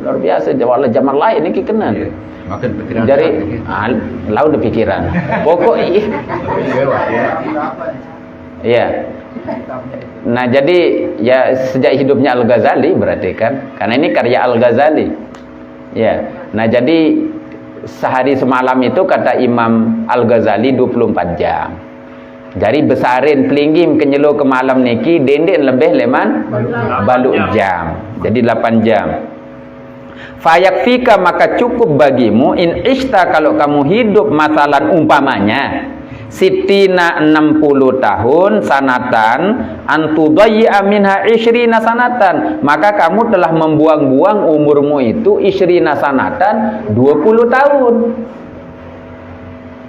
Luar biasa jawala zaman lain niki kenal. Makin pikiran. Jadi lau de pikiran. Pokok iya. Nah, jadi ya sejak hidupnya Al-Ghazali berarti kan. Karena ini karya Al-Ghazali. Ya. Nah, jadi sehari semalam itu kata Imam Al-Ghazali 24 jam. Jadi besarin pelinggim kenyelo ke malam niki dendek lebih leman baluk jam. Jadi 8 jam. Fayakfika maka cukup bagimu in ishta kalau kamu hidup masalan umpamanya sitina 60 tahun sanatan antudayya minha ishrina sanatan, maka kamu telah membuang-buang umurmu itu ishrina sanatan 20 tahun.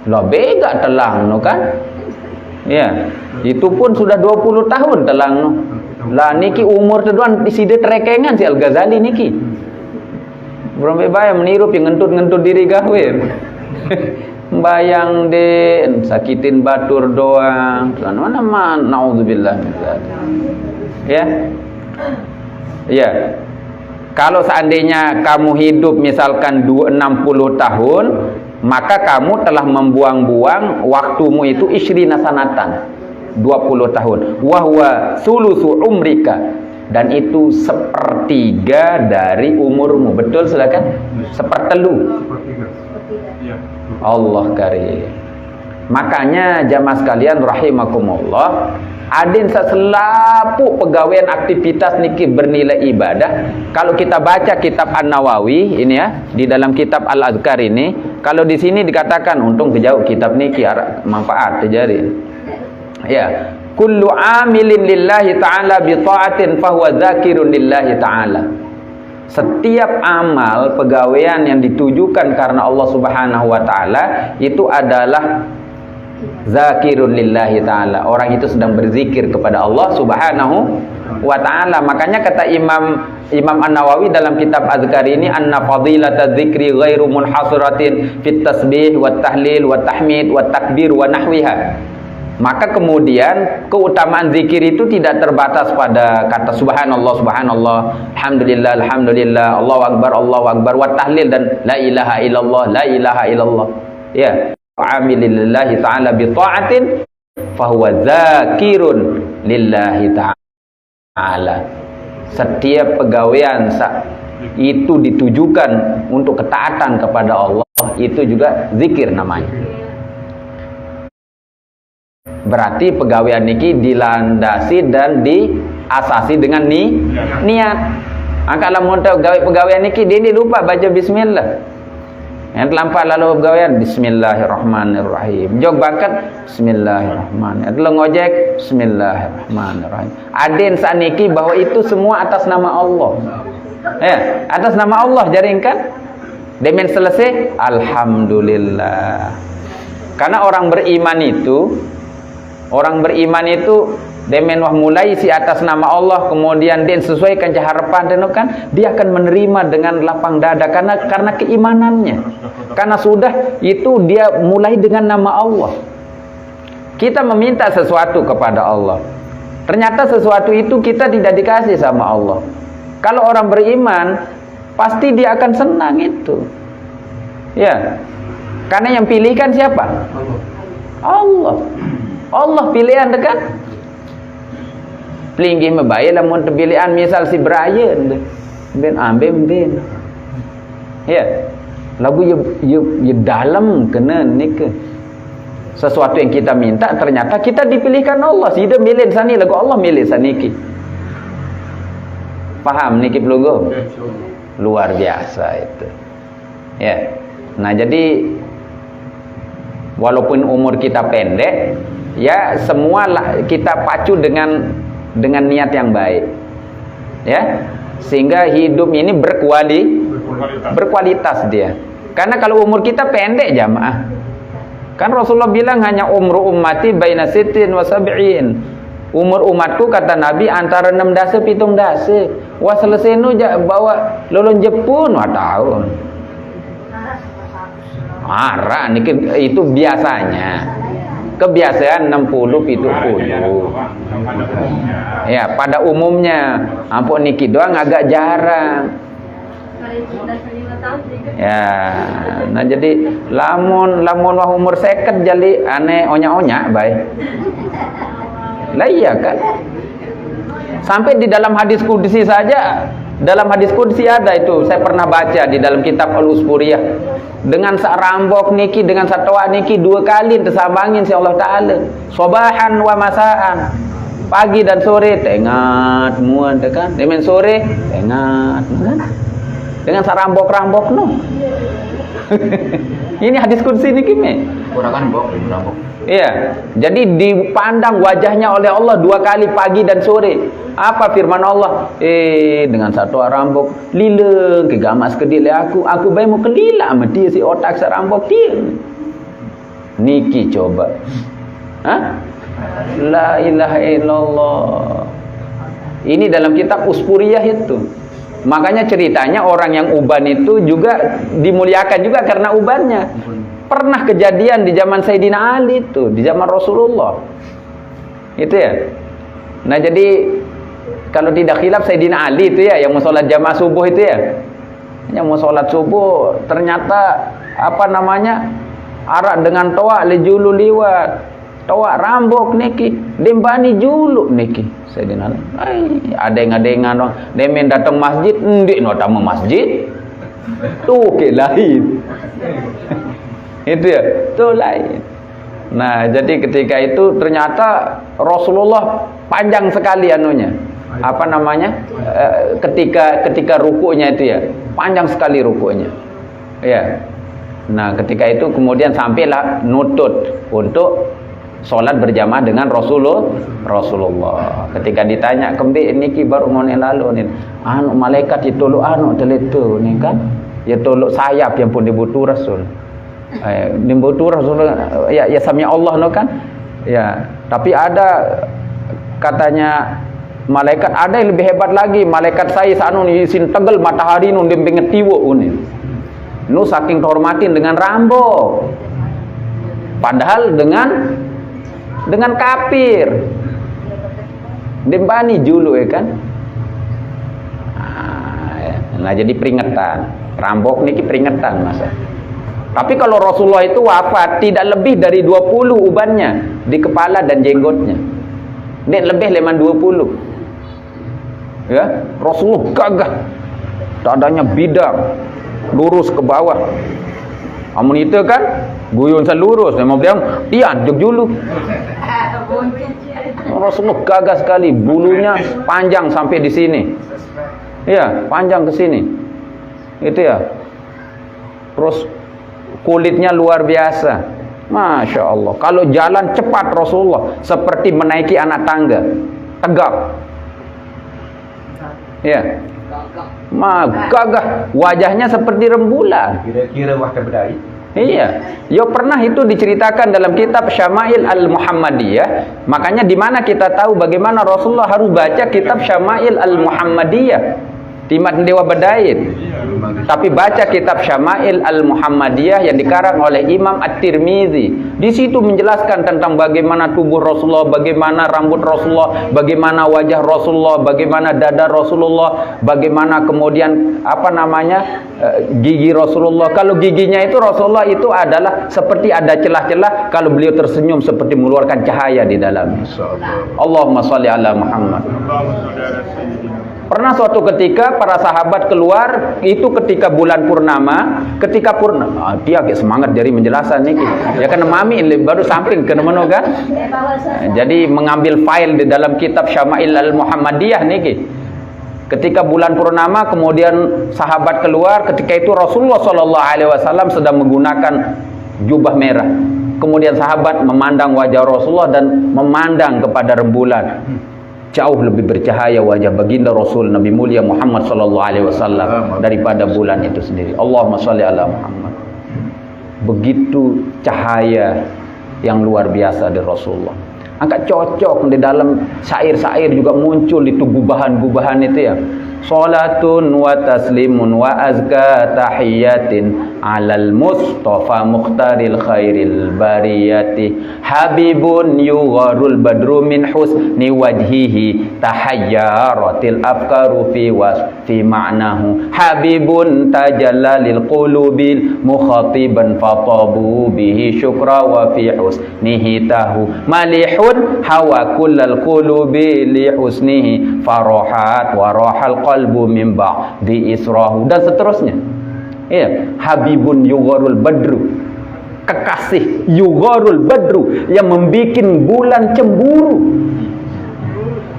Lebih gak telang no kan? Ya, itu pun sudah 20 tahun telang no. Lah niki umur teduan iside trekengan si Al-Ghazali niki. Berapa bayang meniru ngentut-ngentut diri gawir. Bayang den sakitin batur doang. Mana naudzubillah min dzalik. Ya. Ya. Kalau seandainya kamu hidup misalkan 60 tahun, maka kamu telah membuang-buang waktumu itu ishrina sanatan. 20 tahun. Wa huwa sulusu umrika, dan itu sepertiga dari umurmu. Betul silakan? Sepertelu. Iya. Allah karim. Makanya jamaah sekalian rahimakumullah, adin seselapu pegawaian aktivitas niki bernilai ibadah. Kalau kita baca kitab An-Nawawi ini ya, di dalam kitab Al-Azkar ini, kalau di sini dikatakan untung kejauh kitab niki manfaat terjadi. Ya, kullu amilin lillahi ta'ala bi ta'atin fahuwa dzakirun lillahi ta'ala. Setiap amal pegawaian yang ditujukan karena Allah Subhanahu wa taala itu adalah zakirun lillahi taala. Orang itu sedang berzikir kepada Allah Subhanahu wa taala. Makanya kata Imam An-Nawawi dalam kitab Azkar ini, anna fadilata dzikri ghairu munhasiratin fit tasbih wat tahlil wat tahmid wat takbir wa nahwiha. Maka kemudian keutamaan zikir itu tidak terbatas pada kata subhanallah subhanallah, alhamdulillah alhamdulillah, Allahu akbar wa tahlil dan la ilaha illallah la ilaha illallah. Ya, amilillahi ta'ala bi ta'atin fa huwa dzakirun lillahi ta'ala. Setiap pegawaian itu ditujukan untuk ketaatan kepada Allah, itu juga zikir namanya. Berarti pegawaian niki dilandasi dan diasasi dengan niat. Kalau mau tahu pegawaian niki dia lupa baca bismillah. Yang terlampau lalu pegawaian bismillahirrahmanirrahim. Jog bakat bismillahirrahmanirrahim. Kalau ngojek bismillahirrahmanirrahim. Adin saniki bahwa itu semua atas nama Allah. Ya, atas nama Allah jaringkan. Demen selesai alhamdulillah. Karena orang beriman itu demen wah mulai si atas nama Allah, kemudian dia sesuaikan harapan dan kan dia akan menerima dengan lapang dada karena keimanannya. Karena sudah itu dia mulai dengan nama Allah. Kita meminta sesuatu kepada Allah. Ternyata sesuatu itu kita tidak dikasih sama Allah. Kalau orang beriman pasti dia akan senang itu. Ya. Karena yang pilihkan siapa? Allah. Allah pilihan dekat. Pelinggih membayar lamun pilihan misal si Brian ben ambem ben. Ya. Lagu ye dalam kena nik. Sesuatu yang kita minta ternyata kita dipilihkan Allah. Sida milih sani lagu Allah milih saniki. Paham niki pelunggu? Luar biasa itu. Ya. Nah, jadi walaupun umur kita pendek, ya semua kita pacu dengan niat yang baik, ya, sehingga hidup ini berkualitas dia. Karena kalau umur kita pendek jamaah, kan Rasulullah bilang hanya umru ummati baina sittin wa sab'in. Umur umatku kata Nabi antara 6 dasa 7 dasa. Wah selesai nu bawa lolon Jepun wah tahun. Arah itu biasanya. Kebiasaan 60 70. Ya, pada umumnya ampun niki doang agak jarang. Ya, nah jadi lamun wah umur seket jadi aneh onya-onya baik. Lah iya kan? Sampai di dalam hadis qudsi saja, dalam hadis qudsi ada itu, saya pernah baca di dalam kitab Al-Usburiyah. Dengan sarambok niki, dengan satwa niki 2 kali tersambangin si Allah Ta'ala. Sobahan wa masaan. Pagi dan sore tengat muan kan. Demen sore tengat kan. Dengan sarambok-rambok no. Ini hadis qudsi niki me. Kurang bok. Iya, jadi dipandang wajahnya oleh Allah 2 kali pagi dan sore. Apa firman Allah? Dengan satu rambok lileng ke gamas kedile aku bae mau kelila sama dia si otak sarambok dia. Niki coba. Hah? La ilaha illallah. Ini dalam kitab Usburiyah itu. Makanya ceritanya orang yang uban itu juga dimuliakan juga karena ubannya. Pernah kejadian di zaman Sayyidina Ali itu, di zaman Rasulullah. Itu ya. Nah, jadi kalau tidak khilaf Sayyidina Ali itu ya yang mau sholat jamaah subuh itu ya. Yang mau sholat subuh ternyata apa namanya? Arak dengan toa lejulu liwat. Toa rambok niki, dembani julu niki. Sayyidina Ali. Adeng-adengan dong. Demen datang masjid, ndik no tamu masjid. Tuh ke lain. Itu ya, itu lain. Nah, jadi ketika itu ternyata Rasulullah panjang sekali anunya. Apa namanya? Ketika rukunya itu ya, panjang sekali rukunya. Ya. Nah, ketika itu kemudian sampailah nutut untuk sholat berjamaah dengan Rasulullah. Ketika ditanya, "Kembe niki baru ngone lalu nih." Anu malaikat itu lu anu teletu nih kan. Ya tolok sayap yang pun dibutuh Rasul. Dibutuh Rasul ya sami Allah no kan. Ya, tapi ada katanya malaikat ada yang lebih hebat lagi. Malaikat saya sanu isin tegel matahari nu dembeng tiwo uni. Nu saking hormatin dengan rambok. Padahal dengan kafir. Dembani julu ya kan. Nah, jadi peringatan. Rambok niki peringatan masa. Tapi kalau Rasulullah itu wafat tidak lebih dari 20 ubannya di kepala dan jenggotnya. Ini lebih leman 20. Ya, Rasulullah gagah. Dadanya bidang, lurus ke bawah. Amun itu kan guyun selurus, mau bilang pian jog julu. Rasulullah gagah sekali, bulunya panjang sampai di sini. Iya, panjang ke sini. Itu ya. Terus kulitnya luar biasa. Masya Allah. Kalau jalan cepat Rasulullah seperti menaiki anak tangga, tegak. Ya. Gagah. Wajahnya seperti rembulan. Kira-kira wahai bedai. Iya, yo pernah itu diceritakan dalam kitab Syama'il Al-Muhammadiyah. Makanya di mana kita tahu bagaimana Rasulullah harus baca kitab Syama'il Al-Muhammadiyah di Matan Dewa Badaid. Tapi baca kitab Syama'il Al-Muhammadiyah yang dikarang oleh Imam At-Tirmizi. Di situ menjelaskan tentang bagaimana tubuh Rasulullah, bagaimana rambut Rasulullah, bagaimana wajah Rasulullah, bagaimana dada Rasulullah, bagaimana kemudian gigi Rasulullah. Kalau giginya itu Rasulullah itu adalah seperti ada celah-celah, kalau beliau tersenyum seperti mengeluarkan cahaya di dalamnya. Allahumma sholli ala Muhammad. Pernah suatu ketika para sahabat keluar itu ketika bulan purnama, dia agak semangat dari menjelaskan nih. Ya karena mami baru samping ke mana kan? Jadi mengambil file di dalam kitab Syama'il Al-Muhammadiyah nih. Ketika bulan purnama kemudian sahabat keluar, ketika itu Rasulullah SAW sedang menggunakan jubah merah. Kemudian sahabat memandang wajah Rasulullah dan memandang kepada rembulan. Jauh lebih bercahaya wajah baginda Rasul Nabi mulia Muhammad SAW daripada bulan itu sendiri. Allahumma sholli ala Muhammad. Begitu cahaya yang luar biasa dari Rasulullah. Angkat cocok di dalam syair-syair juga muncul itu gubahan-gubahan itu ya. Salatun wa taslimun wa azka tahiyatin alal mustafa mukhtaril khairil bariyati habibun yugharul badru min husni wajhihi tahayyaratil afkaru fi wasfi ma'nahu habibun tajalla lil qulubil mukhatiban fatabu bihi syukra wa fi husnihi tahu malihun hawa kullal qulubi li husnihi farahat wa rahal qalbu min ba'di israhu dan seterusnya. Iya, habibun yugharul badru, kekasih yugharul badru yang membikin bulan cemburu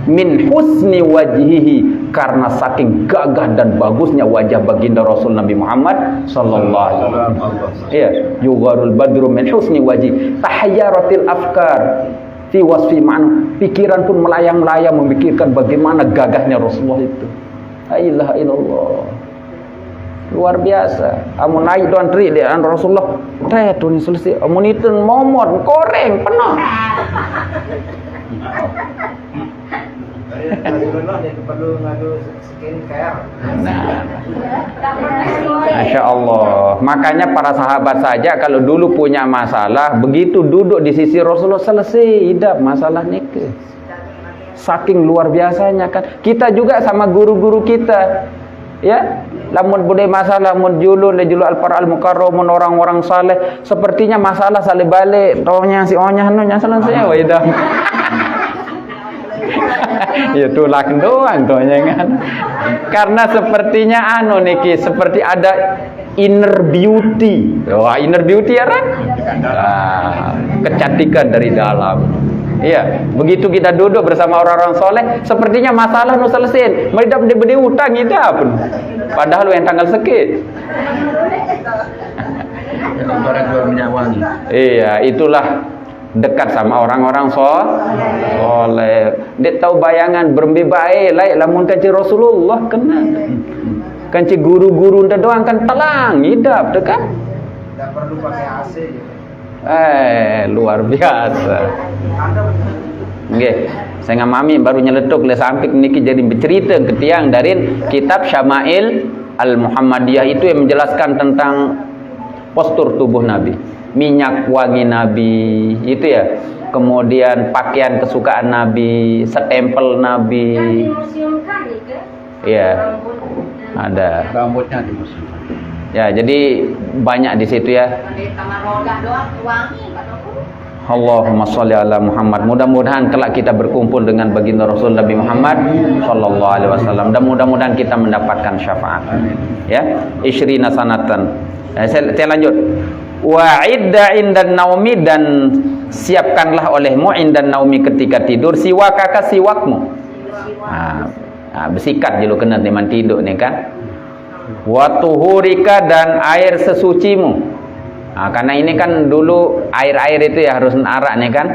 min husni wajhihi karena saking gagah dan bagusnya wajah baginda Rasul Nabi Muhammad sallallahu alaihi wasallam. Iya, yugharul badru min husni wajhi tahayyaratil afkar fi wasfi ma'na, pikiran pun melayang-layang memikirkan bagaimana gagahnya Rasulullah itu. La ilaha illallah. Luar biasa. Amun naik tuan tri dia Rasulullah. Teh tuh selesai. Amun itu momot goreng penuh. Masya Allah. Makanya para sahabat saja kalau dulu punya masalah, begitu duduk di sisi Rasulullah selesai hidup masalah nikah. Saking luar biasanya kan. Kita juga sama guru-guru kita. Ya, lamun budaya masalah mun julun al-para al-mukarramun orang-orang saleh, sepertinya masalah saleh balik, tohnya si onyah nu nya selesai wa ida. Ya tulak doang tohnya kan. Karena sepertinya niki seperti ada inner beauty. Wah, inner beauty ya kan? Kecantikan dari dalam. Iya, begitu kita duduk bersama orang-orang soleh, sepertinya masalah nu selesai. Mereka beri utang itu apa? Padahal yang tanggal sekit. Iya, itulah dekat sama orang-orang soleh. Dia tahu bayangan berembi baik, lamun kanci Rasulullah kena. Kanci guru-guru nda doang kan telang, hidup dekat. Tidak perlu pakai AC gitu. Luar biasa. Nggih, saya ngamami baru nyeletuk le sampik niki jadi bercerita ke tiang dari kitab Syama'il Al-Muhammadiyah itu yang menjelaskan tentang postur tubuh Nabi, minyak wangi Nabi itu ya. Kemudian pakaian kesukaan Nabi, setempel Nabi. Iya. Ada Rambutnya dimusim. ya, jadi banyak di situ ya. Allahumma sholli ala Muhammad. Mudah-mudahan kelak kita berkumpul dengan baginda Rasul Nabi Muhammad sallallahu alaihi wasallam dan mudah-mudahan kita mendapatkan syafaat. Ya, isyrina sanatan. Saya lanjut. Wa idda indan naumi, dan siapkanlah olehmu indan naumi ketika tidur siwakaka siwakmu. Bersikat dulu kena teman tidur ni kan. Wa tuhurika, dan air sesucimu. Karena ini kan dulu air-air itu ya harus arak nih kan.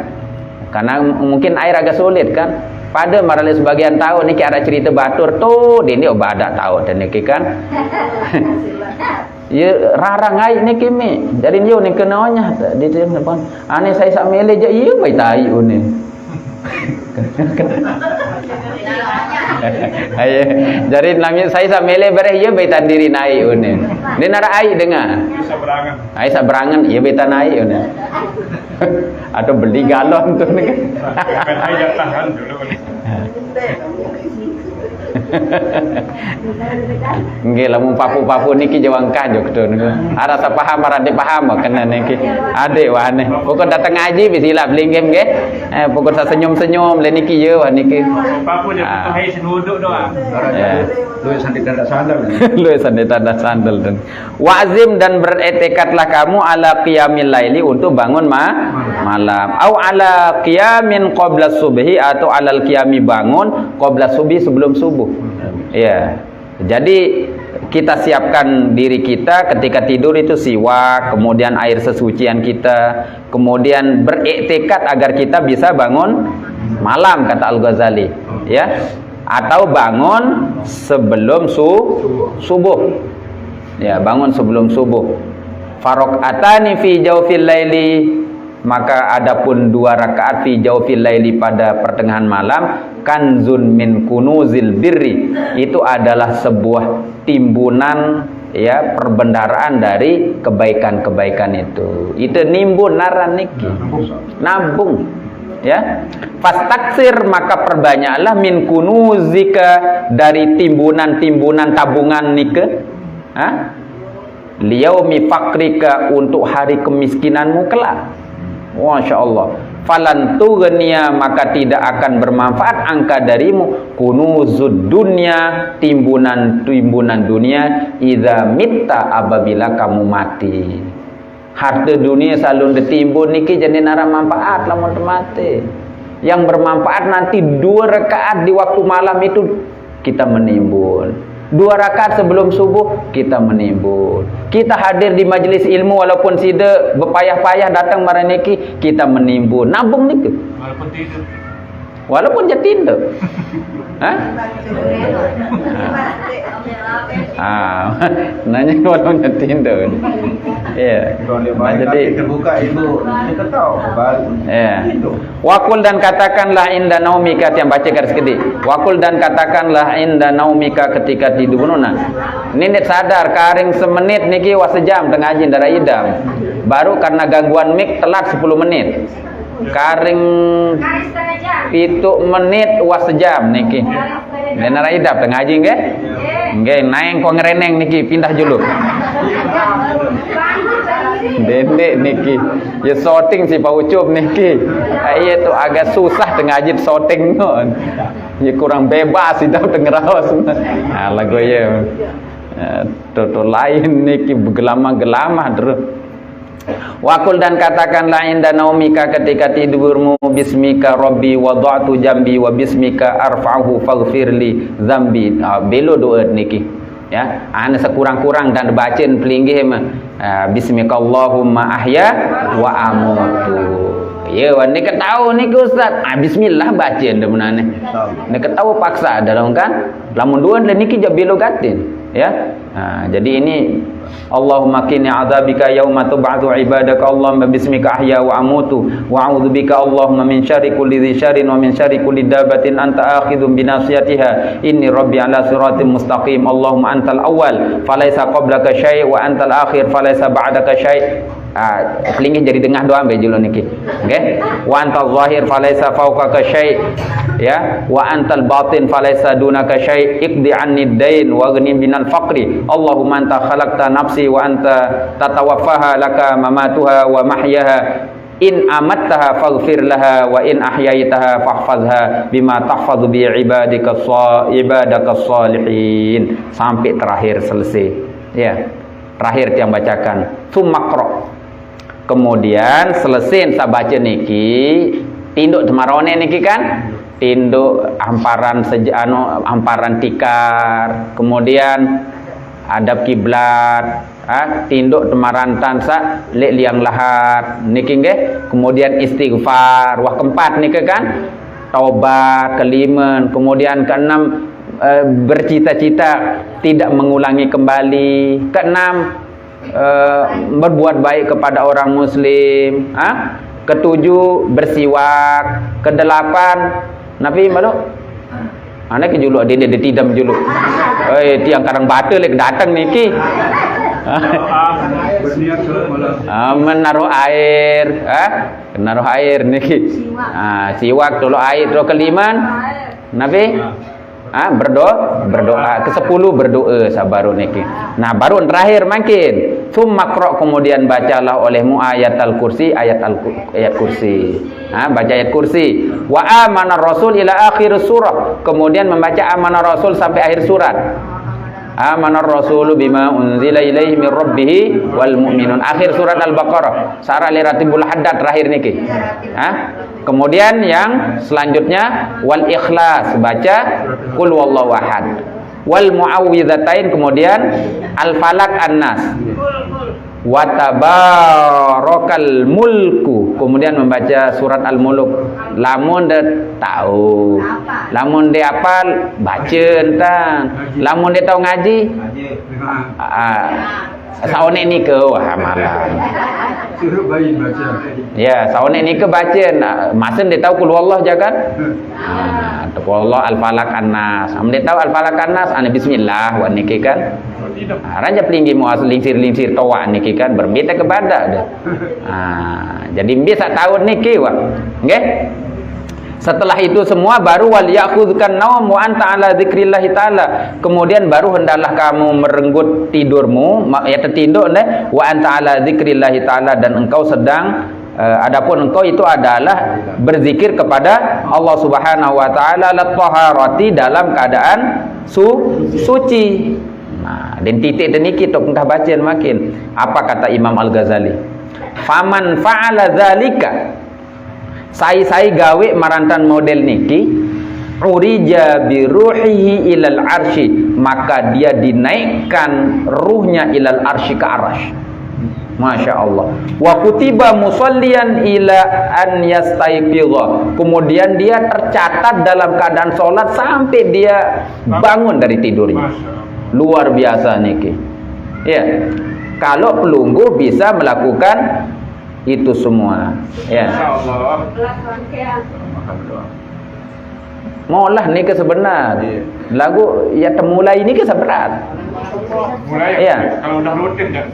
Karena mungkin air agak sulit kan. Pada marale sebagian tahu niki ada cerita batur tuh ini obadak tahu dan niki kan. Ya rarang air niki mi. Jadi dia ni kenanya di depan. Ane saya sak mele je iya bai tai une. Ayo, jadi namanya saya sak mele bareh iya bai tandiri naik une. Dia nara air dengar. Air sak berangan iya bai naik une. Atau beli galon tu ni. Air tahan dulu. Nggih lamun papu-papu niki jawang kajok tu. Ada tak paham ada paham kena niki. Ade wane. Pokok datang ngaji bisilap linggem nggih. Pokok sa senyum-senyum le niki ye wan niki. Papu je hai senuduk doa. Lu sandi tanda sandal. Lu sandi tanda sandal dan wa'zim, dan beretekadlah kamu ala qiyamil laili untuk bangun malam. Au ala qiyamin qabla subhi, atau alal qiyami bangun qabla subhi sebelum subuh. Ya. Jadi kita siapkan diri kita ketika tidur itu siwak, kemudian air sesucian kita, kemudian beriktikad agar kita bisa bangun malam kata Al-Ghazali, ya. Atau bangun sebelum subuh. Ya, bangun sebelum subuh. Faraqatani fi jawfil laili, maka adapun 2 rakaat fi jawfil laili pada pertengahan malam, kanzun min kunuzil birri, itu adalah sebuah timbunan ya perbendaraan dari kebaikan-kebaikan itu. Itu nimbun naran niki. Nabung. Ya. Fastaksir, maka perbanyaklah min kunuzika, dari timbunan-timbunan tabungan nike. Liyaumi fakrika, untuk hari kemiskinanmu kelak. Masya Allah. Falan tughniya, maka tidak akan bermanfaat angka darimu kunuzud dunya, timbunan-timbunan dunia, idza mitta, apabila kamu mati. Harta dunia selalu ditimbun niki jadi nara manfaat lamun mati. Yang bermanfaat nanti 2 rakaat di waktu malam itu kita menimbun. 2 rakaat sebelum subuh kita menimbun. Kita hadir di majelis ilmu walaupun sida berpayah-payah datang maraniki, kita menimbun. Nabung niki. Walaupun tidur. Walaupun dia tidur. Nanya walaupun dia tidur. Ya. Jadi terbuka ibu kita tahu baru. Ya. Wakul, dan katakanlah inda naumika, yang baca garis gede. Wakul, dan katakanlah inda naumika ketika tidur. Ini sadar karing semenit niki wa sejam tengah jin darah idam. Baru karena gangguan mik telat 10 menit. Karing 7 menit wa sejam niki. Denara idap tengah jin nggih? Nggih, naeng kok ngereneng niki, pindah dulu. Dendek niki. Ya sorting si Pak Ucup niki. Iya tu agak susah tengah jin sorting non. Ya kurang bebas hidup tengeraos. Lagu ya. Toto lain niki gelama-gelama terus. Wakul, dan katakanlah inda naumika ketika tidurmu, bismika rabbi wada'tu jambi wa bismika arfa'uhu faghfirli zambi. Belo doa niki. Ya, ana sekurang-kurang dan bacain pelinggih mah. Bismika Allahumma ahya wa amutu. Ya, ni ketahu ni ustaz. Bismillah bacain demunane. Ni ketahu paksa dalam kan. Lamun duan le niki jabilo gatin. Ya. Jadi ini Allahumma qini adzabika yauma tub'atsu ibadaka Allahumma bismika ahya wa amutu wa a'udzubika Allahumma min syarri kulli dzi syarrin wa min syarri kulli dabbatin anta akhidhum bi nasiyatiha inni rabbi ala siratim mustaqim Allahumma antal awwal falaysa qablaka syai' wa antal akhir falaysa ba'daka syai'. Pelingin jadi dengah doa ambil julu niki. Okay? Wa antal zahir falaysa fawqaka syai', ya, wa antal batin falaysa dunaka syai', iqdi anni ad-dain wa aghni minal faqri Allahumma anta khalaqta nafsi wa anta tatawaffaha laka mamatuha wa mahyaha In amattaha faghfir laha wa in ahyaitaha fahfazha bima tahfazu bi ibadakas salihin. Sampai terakhir selesai. Ya. Terakhir yang bacakan. Tsumaqra. Kemudian selesai saya baca niki, tinduk temarone niki kan? Tinduk hamparan hamparan tikar, kemudian adab kiblat, tinduk temarantan sa lek liang lahat niki nggih, kemudian istighfar, wah keempat niki kan, taubat, kelima, kemudian keenam bercita-cita tidak mengulangi kembali, keenam berbuat baik kepada orang muslim, ketujuh bersiwak, kedelapan Nabi malu anak juluk dia tidam juluk. Tiang karang batu lek datang niki. Menaruh air, menaruh air niki. Siwak dulu air, dulu keliman. Nabi berdoa ke-10 berdoa sabaru niki. Nah, baru terakhir makin tsumaqra, kemudian bacalah olehmu ayatul kursi, ayat kursi. Baca ayat kursi. Wa amana rasul ila akhir surah. Kemudian membaca amana rasul sampai akhir surat. Amana rasulu bima unzila ilaihi min rabbih wal mu'minun. Akhir surat Al-Baqarah. Sarah li ratibul haddad terakhir niki. Kemudian yang selanjutnya wal ikhlas, baca qul wallahu ahad. Wal muawwidzatain, kemudian al falak an-nas. Wa tabarakal mulku, kemudian membaca surat al-muluk. Lamun de tahu, lamun de apal baca entan, lamun de tahu ngaji saone ni ke wah malam. Suruh bayi baca. Ya, saone ni ke baca. Masa dia tahu qul wallah jagat. Qul wallah al-falaq an-nas. Dia tahu al-falaq an-nas, ana bismillah wa niki kan. Raja pelinggi mau lingsir-lingsir tawa niki kan berbeda kepada dah. Jadi bisa tahu niki wah. Nggih? Setelah itu semua baru wal ya'khudzukan naum wa anta ala dzikrillah taala. Kemudian baru hendaklah kamu merenggut tidurmu, ya tertinduk wa anta ala dzikrillah taala, dan engkau sedang adapun engkau itu adalah berzikir kepada Allah Subhanahu wa taala lat-taharati, dalam keadaan suci. Nah, dan titik niki tok entah bacaan makin. Apa kata Imam Al-Ghazali? Faman fa'ala dzalika, sai gawe marantan model niki, urija bi ruhihi ilal arsy, maka dia dinaikkan ruhnya ilal arsy, ke arasy. Masya Allah. Wa kutiba musallian ila an yastaiqidha, kemudian dia tercatat dalam keadaan sholat sampai dia bangun dari tidurnya. Luar biasa niki. Ya. Kalau pelungguh bisa melakukan itu semua, ya. Maulah ni ke sebenar. Lagu ya temulai ni ke seberat. Mulai ya. Kalau udah rutin ya.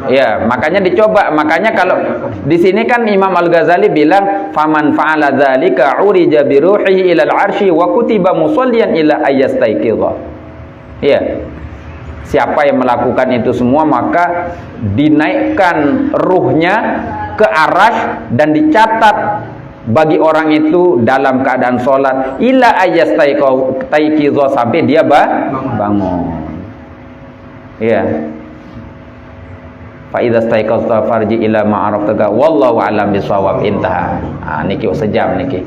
Ya, makanya dicoba. Makanya kalau di sini kan Imam Al-Ghazali bilang faman fa'ala dzalika urija bi ruhihi ilal arsy wa kutiba musallian ila ayastaiqidha. Ya. Siapa yang melakukan itu semua maka dinaikkan ruhnya ke arasy dan dicatat bagi orang itu dalam keadaan sholat ila ayastaiqidha, sampai dia bangun. Ya. Fa idza staiqadha farji ila ma'araftaga wallahu a'lam bisawab, intaha. Niki sejam niki.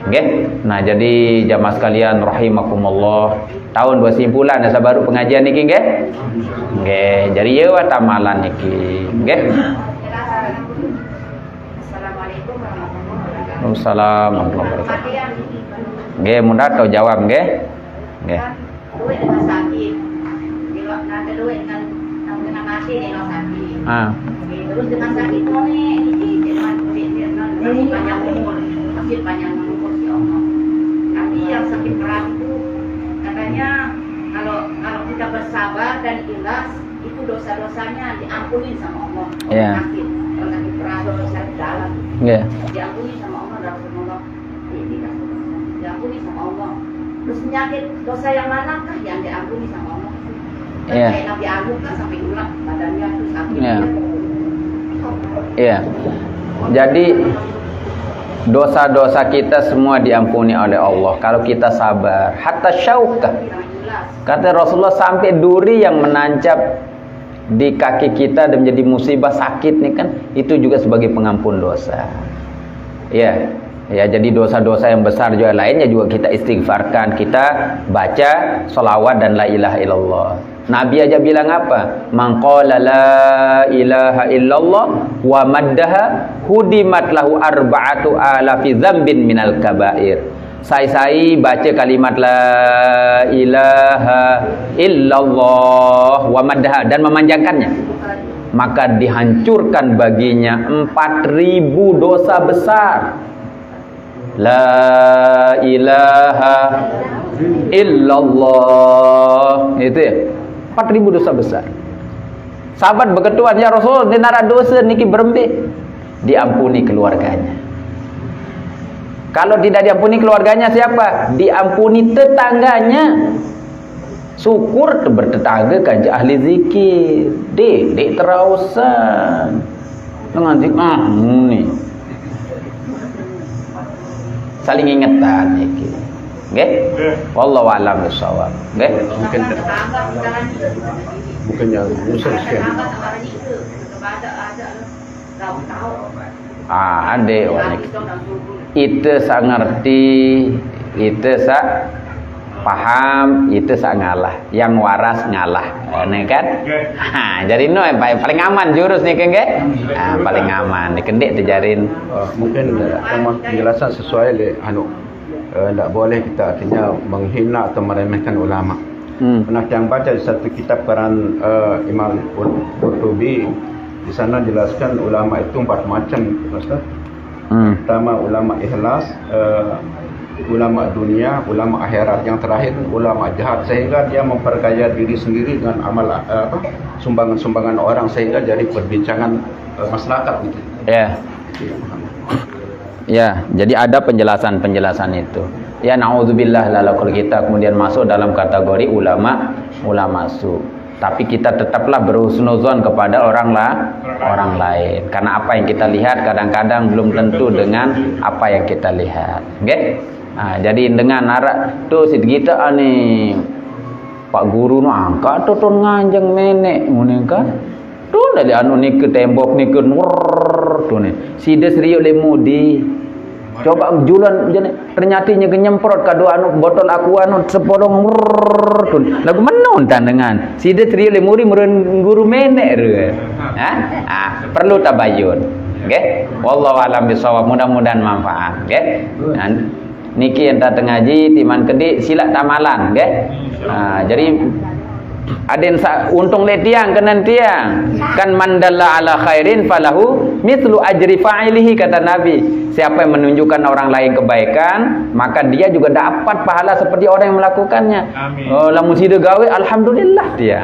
Nggih. Nah, jadi jamaah sekalian rahimakumullah, tahun 2 simpulan asa baru pengajian niki nggih. Nggih, jadi ye wa tamalan niki. Nggih. Assalamualaikum warahmatullahi wabarakatuh. Waalaikumsalam warahmatullahi wabarakatuh. Nggih, mudah tau jawab nggih. Nggih. Duit dengan sakit. Kalau nanti duit dengan mati nih kalau sakit. Terus dengan sakit nih ini dengan duit dengan banyak umur, masih banyak umur si Allah. Tapi yang sakit berat itu katanya kalau kita bersabar dan ikhlas itu dosa-dosanya diampuni sama Allah. Sakit, kalau sakit berat, dosa di dalam. Diampuni sama Allah, Rasulullah. Diampuni sama Allah. Terus penyakit dosa yang manakah yang diampuni sama Allah? Kayak Nabi Ayub kan sampai ulang badannya tuh sakit. Iya. Jadi dosa-dosa kita semua diampuni oleh Allah kalau kita sabar. Hatta syaukah, kata Rasulullah, sampai duri yang menancap di kaki kita dan menjadi musibah sakit nih kan, itu juga sebagai pengampun dosa. Ya, jadi dosa-dosa yang besar juga lainnya juga kita istighfarkan, kita baca sholawat dan la ilaha illallah. Nabi aja bilang apa? Man qala la ilaha illallah wa maddaha hudimat lahu arba'atu alafi dzambin minal kabair. Sai baca kalimat la ilaha illallah wa maddaha dan memanjangkannya, maka dihancurkan baginya 4.000 dosa besar. La ilaha illallah, itu ya, 4.000 dosa besar. Sahabat berketuan, ya Rasul, dinara dosa niki berembe, diampuni keluarganya. Kalau tidak diampuni keluarganya siapa? Diampuni tetangganya. Syukur bertetangga kan ahli zikir. Dek terausan. Dengan zikir nih. Saling ingetan iki. Nggih? Wallahu a'lam bishawab. Nggih? Bukan yang usul sekian. Ade orang itu sak ngerti, itu sak paham, itu sak ngalah. Yang waras ngalah, ini kan? Jadi no paling aman jurus nih kan? Paling aman. Dikendek dijarin. Mungkin penjelasan sesuai le tidak boleh kita artinya menghina atau meremehkan ulama. Pernah yang baca di satu kitab karan Imam Qurtubi, di sana jelaskan ulama itu 4 macam, Ustaz. Pertama ulama ikhlas, ulama dunia, ulama akhirat, yang terakhir ulama jahat, sehingga dia memperkaya diri sendiri dengan amal sumbangan-sumbangan orang sehingga jadi perbincangan masyarakat gitu. Ya, jadi ada penjelasan itu. Ya, naudzubillah kalau kita kemudian masuk dalam kategori ulama su. Tapi kita tetaplah berhusnuzon kepada orang lain. Karena apa yang kita lihat kadang-kadang belum tentu dengan apa yang kita lihat. Okay? Jadi dengan narak tu kita ani Pak Guru nu angkat tuton nganjeng menek ngene kan. Tu dari anu ni ke tembok ni ke tu ni. Sides riyo le mudi. Coba jualan ternyata nya nyemprot kado anu botol aku anu sepodong lagu menon dengan sida trio le muri meureun guru menek re. Perlu tabayun. Nggih. Wallahu alam bisawab, mudah-mudahan manfaat, nggih. Niki enta teu ngaji timan kedi silat tamalan, nggih. Jadi aden untung le tiang kenan tiang kan mandalla ala khairin falahu mithlu ajri fa'ilihi, kata Nabi. Siapa yang menunjukkan orang lain kebaikan, maka dia juga dapat pahala seperti orang yang melakukannya. Amin. Oh, lamun sida gawe alhamdulillah dia.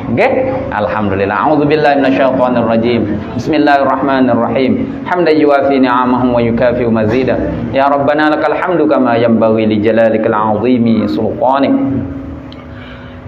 Nggih? Alhamdulillah. A'udzubillahi minasyaitonir rajim. Bismillahirrahmanirrahim. Hamdan yuwafi ni'amahu wa yukafi mazida. Ya Rabbana lakal hamdu kama yanbaghi li jalalikal 'azimi sultanik.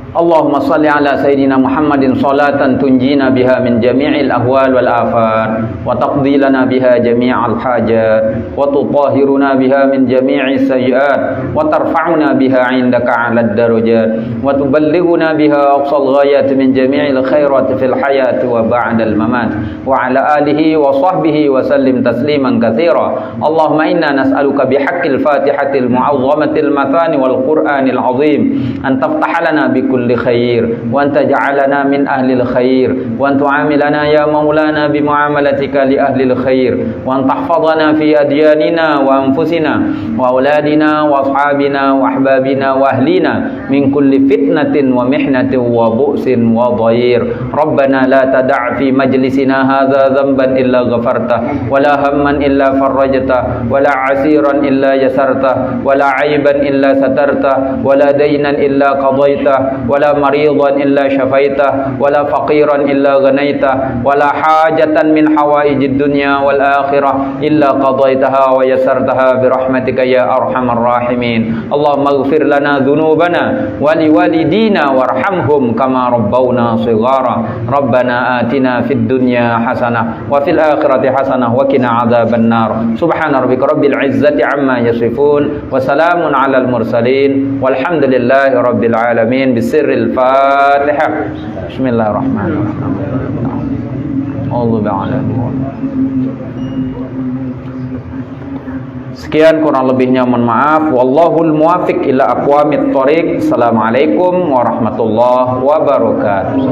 Allahumma salli ala Sayyidina Muhammadin salatan tunjina biha min jami'il ahwal wal afat wa taqdi lana biha jami'al hajat wa tutahhiruna biha min jami'is sayyi'at wa tarfa'una biha 'indaka 'alad darajat wa tuballighuna biha aqsal ghayat min jami'il khairat fil hayat wa ba'dal mamat wa 'ala alihi wa sahbihi wa sallim tasliman katsira. Allahumma inna nas'aluka bihaqqil fatihatil mu'azzamatil mathani wal qur'anil 'azim an taftaha lana bi kulli khair wa anta ja'alana min ahlil khair wa anta amilana ya maulana bi muamalatika li ahlil khair wa anta tahfazana fi adyanina wa anfusina wa auladina wa ashabina wa ahbabina wa ahlina min kulli fitnatin wa mihnatin wa bu'sin wa dhair. Rabbana la tada' fi majlisina hadha dhanban illa ghafartah wa la hamman illa farajtah wa la 'asiran illa yasartah wa la 'aiban illa satartah wa la daynan illa qadaitah ولا مريضا إلا شفيته ولا فقيرا إلا غنيته ولا حاجة من حوائج الدنيا والآخرة إلا قضيتها ويسرتها برحمتك يا أرحم الراحمين اللهم اغفر لنا ذنوبنا ولوالدينا وارحمهم كما ربونا صغارا ربنا آتنا في الدنيا حسنة وفي الآخرة حسنة وقنا عذاب النار سبحان ربك رب العزة عما يصفون وسلام على المرسلين والحمد لله رب العالمين بسر الفاتحة بسم الله الرحمن الرحيم أعوذ بالله. Sekian, kurang lebihnya mohon maaf. Wallahul muwafiq ila aqwamit thoriq. Assalamualaikum warahmatullahi wabarakatuh.